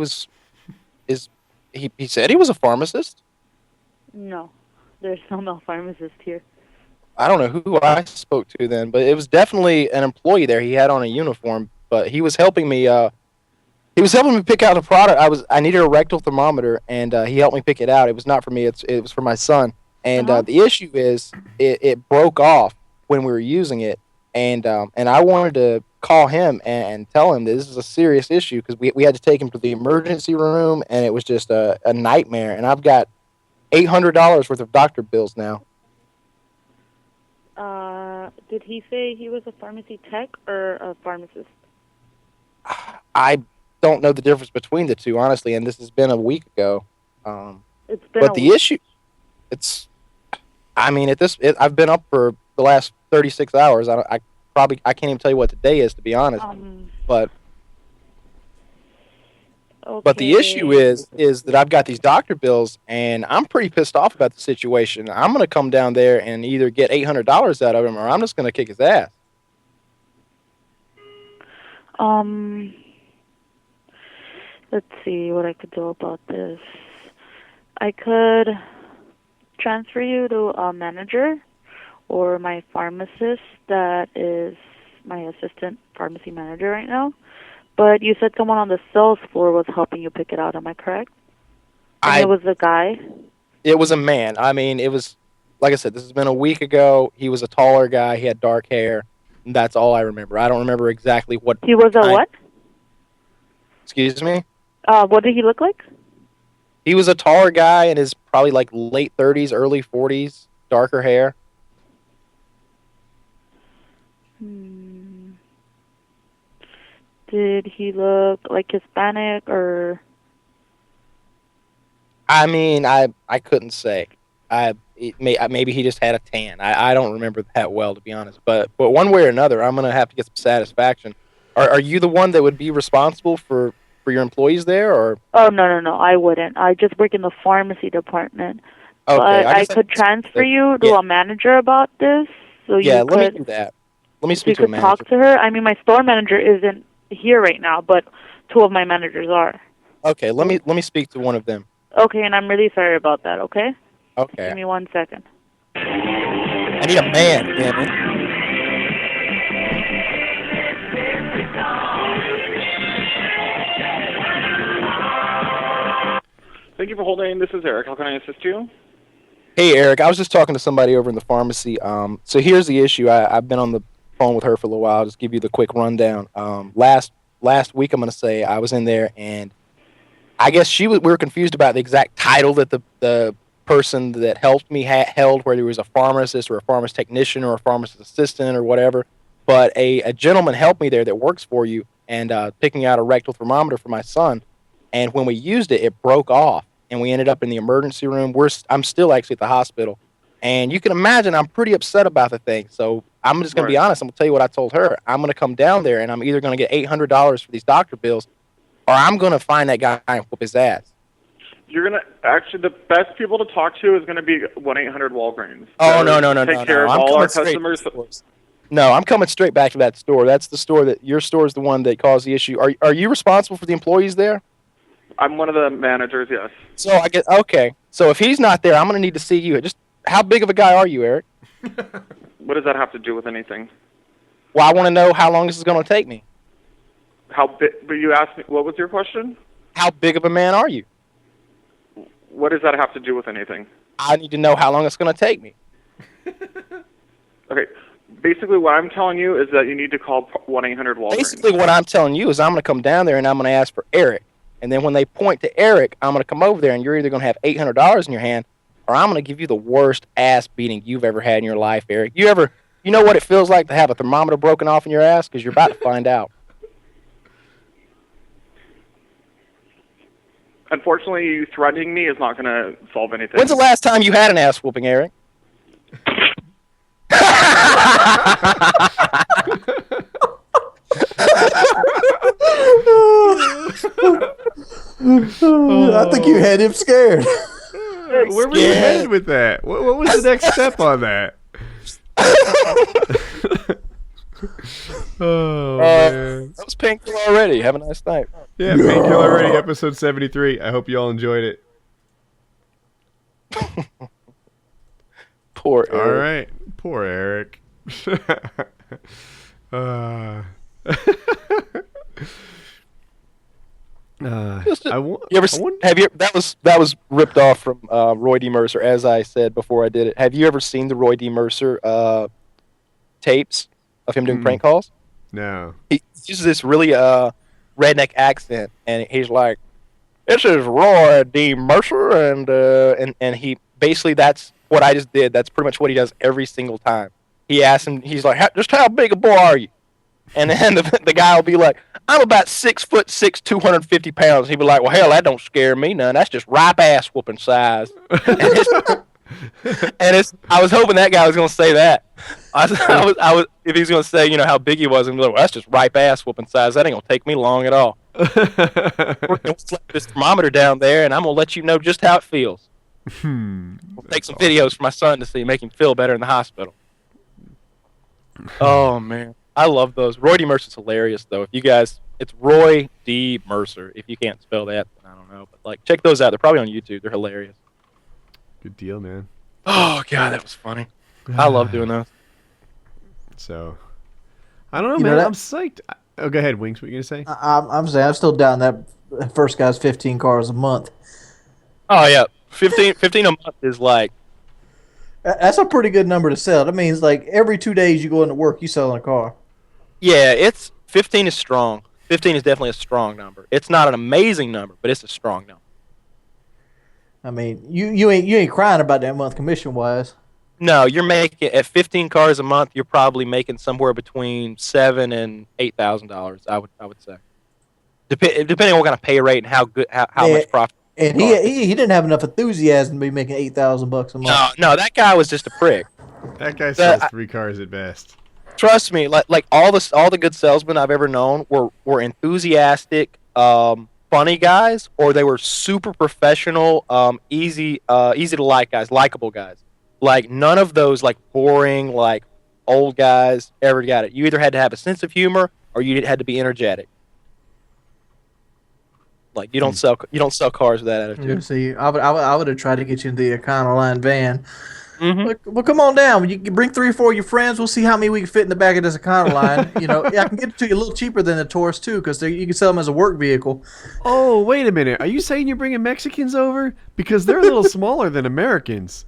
said he was a pharmacist. No, there's no male pharmacist here. I don't know who I spoke to then, but it was definitely an employee there. He had on a uniform, but he was helping me. He was helping me pick out a product. I needed a rectal thermometer, and he helped me pick it out. It was not for me. It was for my son. And the issue is, it broke off when we were using it, and I wanted to call him and tell him that this is a serious issue because we had to take him to the emergency room, and it was just a nightmare. And I've got $800 worth of doctor bills now. Did he say he was a pharmacy tech or a pharmacist? I don't know the difference between the two, honestly, and this has been a week ago. It's been But the issue, I've been up for the last 36 hours. I can't even tell you what the day is, to be honest. But the issue is that I've got these doctor bills, and I'm pretty pissed off about the situation. I'm going to come down there and either get $800 out of him, or I'm just going to kick his ass. Let's see what I could do about this. I could transfer you to a manager or my pharmacist that is my assistant pharmacy manager right now. But you said someone on the sales floor was helping you pick it out. Am I correct? And it was a guy? It was a man. I mean, it was, like I said, this has been a week ago. He was a taller guy. He had dark hair. And that's all I remember. I don't remember exactly what. He was a what? Excuse me? What did he look like? He was a taller guy in his probably like late 30s, early 40s, darker hair. Did he look like Hispanic or? I mean, I couldn't say. Maybe he just had a tan. I don't remember that well, to be honest. But one way or another, I'm gonna have to get some satisfaction. Are you the one that would be responsible for your employees there, or? Oh no, I wouldn't. I just work in the pharmacy department. Okay, but I could transfer you to a manager about this. So yeah, you let could, me do that. Let me speak to you a could manager. talk to her. I mean, my store manager isn't here right now, but two of my managers are. Okay, let me speak to one of them. Okay, and I'm really sorry about that. Okay. Okay. Give me 1 second. I need a man, damn it. Thank you for holding. This is Eric. How can I assist you? Hey, Eric. I was just talking to somebody over in the pharmacy. So here's the issue. I've been on the phone with her for a little while. I'll just give you the quick rundown. Last week, I'm going to say, I was in there, and I guess we were confused about the exact title that the person that helped me held, whether he was a pharmacist or a pharmacist technician or a pharmacist assistant or whatever. but a gentleman helped me there that works for you and picking out a rectal thermometer for my son. And when we used it, it broke off, and we ended up in the emergency room. I'm still actually at the hospital, and you can imagine I'm pretty upset about the thing. So I'm just going to be honest. I'm going to tell you what I told her. I'm going to come down there, and I'm either going to get $800 for these doctor bills, or I'm going to find that guy and whoop his ass. You're going to actually, the best people to talk to is going to be 1-800-Walgreens. Oh, no. Take care of all our customers. No, I'm coming straight back to that store. That's the store your store is the one that caused the issue. Are you responsible for the employees there? I'm one of the managers, yes. So I get okay. So if he's not there, I'm going to need to see you. Just how big of a guy are you, Eric? What does that have to do with anything? Well, I want to know how long this is going to take me. How big? But you asked me. What was your question? How big of a man are you? What does that have to do with anything? I need to know how long it's going to take me. Okay. Basically, what I'm telling you is that you need to call 1-800-Walgreens. Basically, what I'm telling you is I'm going to come down there and I'm going to ask for Eric. And then when they point to Eric, I'm going to come over there and you're either going to have $800 in your hand or I'm going to give you the worst ass beating you've ever had in your life, Eric. You know what it feels like to have a thermometer broken off in your ass? Because you're about to find out. Unfortunately, you threatening me is not going to solve anything. When's the last time you had an ass whooping, Eric? I think you had him scared. Where were you headed with that? What was the next step on that? Man. That was Painkiller already. Have a nice night. Yeah, Painkiller already, episode 73. I hope you all enjoyed it. Poor Eric. All right. Poor Eric. That was ripped off from Roy D. Mercer, as I said before I did it. Have you ever seen the Roy D. Mercer tapes of him doing prank calls? No. He uses this really redneck accent, and he's like, "This is Roy D. Mercer," and he basically, that's what I just did. That's pretty much what he does every single time. He asks him, he's like, "Just how big a boy are you?" And then the guy will be like, "I'm about 6'6", 250 pounds." He'd be like, "Well, hell, that don't scare me none. That's just ripe ass whooping size." I was hoping that guy was gonna say that. I was if he's gonna say, how big he was, and be like, "Well, that's just ripe ass whooping size. That ain't gonna take me long at all." We're gonna slap this thermometer down there, and I'm gonna let you know just how it feels. We'll take some videos for my son to see, make him feel better in the hospital. Oh man, I love those. Roy D. Mercer's hilarious, though. If you guys, it's Roy D. Mercer. If you can't spell that, I don't know. But check those out. They're probably on YouTube. They're hilarious. Good deal, man. Oh god, that was funny. I love doing those. So, I don't know, man. I'm psyched. Oh, go ahead, Wings. What are you gonna say? I'm saying I'm still down that first guy's 15 cars a month. Oh yeah, 15 a month is like. That's a pretty good number to sell. That means every 2 days you go into work, you selling a car. Yeah, 15 is strong. 15 is definitely a strong number. It's not an amazing number, but it's a strong number. I mean, you ain't crying about that month commission wise. No, you're making at 15 cars a month. You're probably making somewhere between $7,000 and $8,000. I would say, depending on what kind of pay rate and how much profit. And he didn't have enough enthusiasm to be making $8,000 a month. No, that guy was just a prick. That guy sells 3 cars at best. Trust me, like all the good salesmen I've ever known were enthusiastic, funny guys, or they were super professional, easy to like guys, likable guys. Like none of those boring old guys ever got it. You either had to have a sense of humor or you had to be energetic. You don't sell cars with that attitude. See, I would have tried to get you in the Econoline van. Mm-hmm. Well, come on down. You can bring 3 or 4 of your friends. We'll see how many we can fit in the back of this Econoline. I can get it to you a little cheaper than the Taurus too, because you can sell them as a work vehicle. Oh, wait a minite. Are you saying you're bringing Mexicans over? Because they're a little smaller than Americans.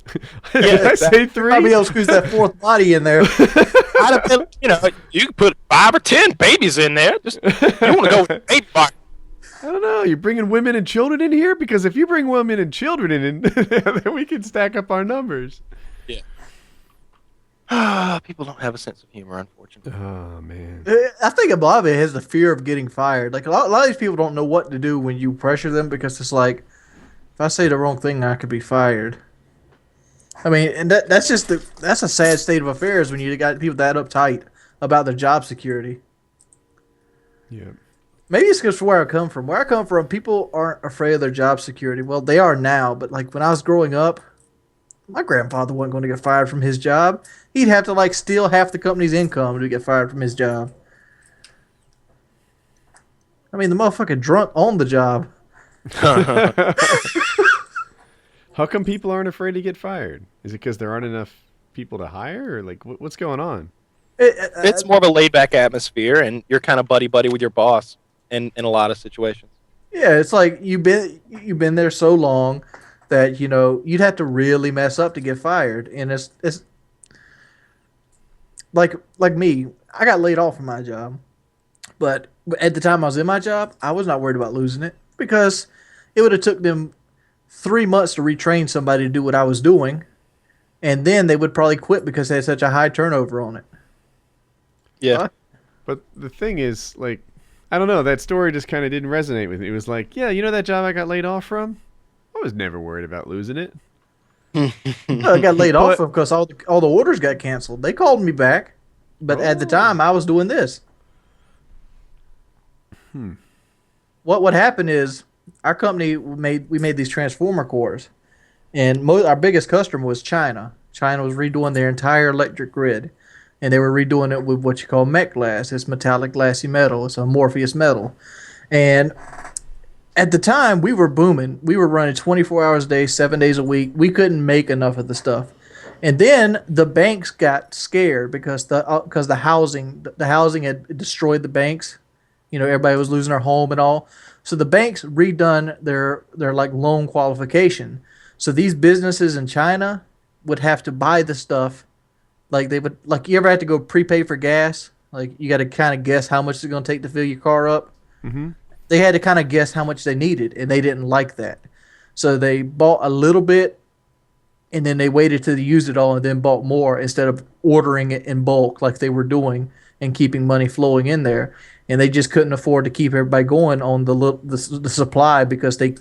Did I say 3? I'll be able to squeeze that 4th body in there. You can put 5 or 10 babies in there. Just you want to go with 8 box. I don't know. You're bringing women and children in here? Because if you bring women and children in, then we can stack up our numbers. Yeah. People don't have a sense of humor, unfortunately. Oh man. I think a lot of it has the fear of getting fired. Like a lot of these people don't know what to do when you pressure them because it's like, if I say the wrong thing, I could be fired. I mean, and that's a sad state of affairs when you got people that uptight about their job security. Yeah. Maybe it's because where I come from. Where I come from, people aren't afraid of their job security. Well, they are now, but like when I was growing up, my grandfather wasn't going to get fired from his job. He'd have to like steal half the company's income to get fired from his job. I mean, the motherfucking drunk owned the job. How come people aren't afraid to get fired? Is it because there aren't enough people to hire, or like what's going on? It's more of a laid back atmosphere, and you're kind of buddy with your boss in a lot of situations. Yeah, it's like you've been there so long that you'd have to really mess up to get fired, and it's like me. I got laid off from my job, but at the time I was in my job, I was not worried about losing it because it would have took them 3 months to retrain somebody to do what I was doing, and then they would probably quit because they had such a high turnover on it. Yeah. But the thing is, like, I don't know, that story just kind of didn't resonate with me. It was like, yeah, that job I got laid off from? I was never worried about losing it. I got laid off because all the orders got canceled. They called me back, but at the time I was doing this. What happened is our company made these transformer cores, and our biggest customer was China. China was redoing their entire electric grid, and they were redoing it with what you call mech glass. It's metallic glassy metal. It's amorphous metal, and at the time we were booming. We were running 24 hours a day, 7 days a week. We couldn't make enough of the stuff, and then the banks got scared because the housing had destroyed the banks. Everybody was losing their home and all. So the banks redone their like loan qualification. So these businesses in China would have to buy the stuff. Like they would, like, you ever have to go prepay for gas? Like you got to kind of guess how much it's going to take to fill your car up. Mm-hmm. They had to kind of guess how much they needed, and they didn't like that. So they bought a little bit, and then they waited till they used it all, and then bought more instead of ordering it in bulk like they were doing and keeping money flowing in there. And they just couldn't afford to keep everybody going on the supply because they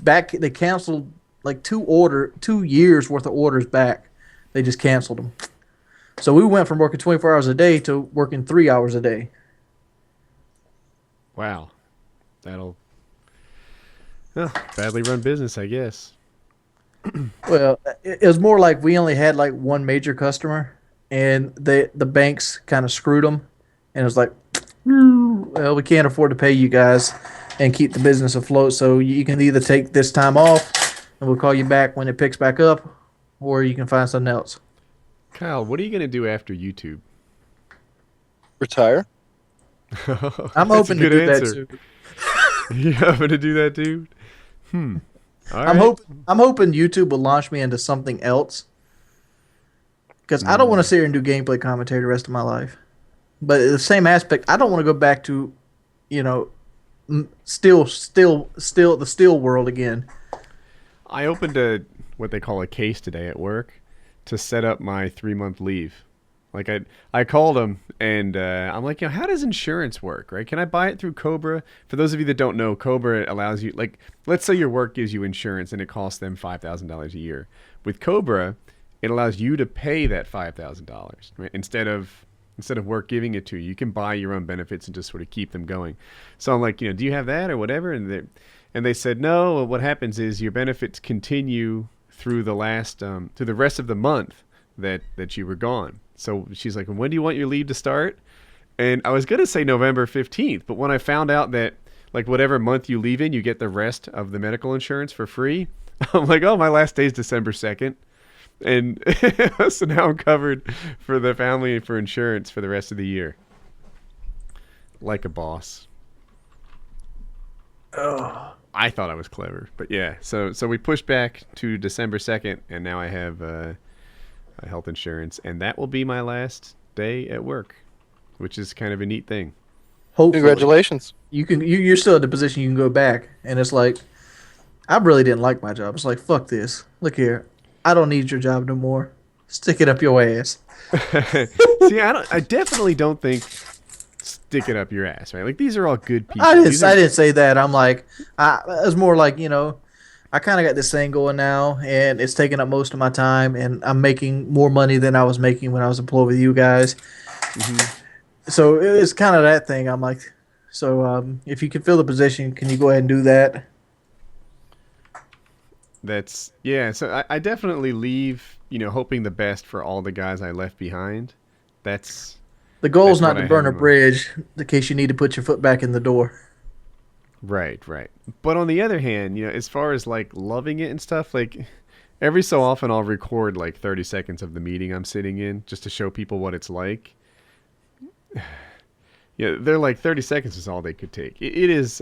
canceled like 2 years worth of orders back. They just canceled them. So we went from working 24 hours a day to working 3 hours a day. Wow, that'll badly run business, I guess. Well, it was more like we only had like one major customer, and the banks kind of screwed them, and it was like, well, we can't afford to pay you guys and keep the business afloat, so you can either take this time off and we'll call you back when it picks back up, or you can find something else. Kyle, what are you going to do after YouTube? Retire. I'm hoping to do that too. You hoping to do that too? All I'm hoping YouTube will launch me into something else, because I don't want to sit here and do gameplay commentary the rest of my life. But the same aspect, I don't want to go back to, still the steel world again. I opened what they call a case today at work to set up my 3-month leave. Like I called them and I'm like, how does insurance work, right? Can I buy it through Cobra? For those of you that don't know, Cobra allows you, like, let's say your work gives you insurance and it costs them $5,000 a year. With Cobra, it allows you to pay that $5,000, right? Instead of work giving it to you. You can buy your own benefits and just sort of keep them going. So I'm like, do you have that or whatever? And they said, no, what happens is your benefits continue through the rest of the month that you were gone. So she's like, when do you want your leave to start? And I was going to say November 15th, but when I found out that, like, whatever month you leave in, you get the rest of the medical insurance for free, I'm like, oh, my last day is December 2nd. And so now I'm covered for the family and for insurance for the rest of the year. Like a boss. Oh. I thought I was clever. But yeah, so we pushed back to December 2nd, and now I have health insurance. And that will be my last day at work, which is kind of a neat thing. Hopefully. Congratulations. You're still at the position you can go back. And it's like, I really didn't like my job. It's like, fuck this. Look here. I don't need your job no more. Stick it up your ass. See, I definitely don't think stick it up your ass, right? Like these are all good people. I didn't say that. I'm like, it was more like, I kind of got this thing going now, and it's taking up most of my time, and I'm making more money than I was making when I was employed with you guys. So it's kind of that thing. I'm like, so if you can fill the position, can you go ahead and do that? So I definitely leave, hoping the best for all the guys I left behind. The goal is that's not what to I burn have a in mind. bridge in case you need to put your foot back in the door. Right. But on the other hand, as far as like loving it and stuff, like every so often I'll record like 30 seconds of the meeting I'm sitting in just to show people what it's like. Yeah, they're like 30 seconds is all they could take. It is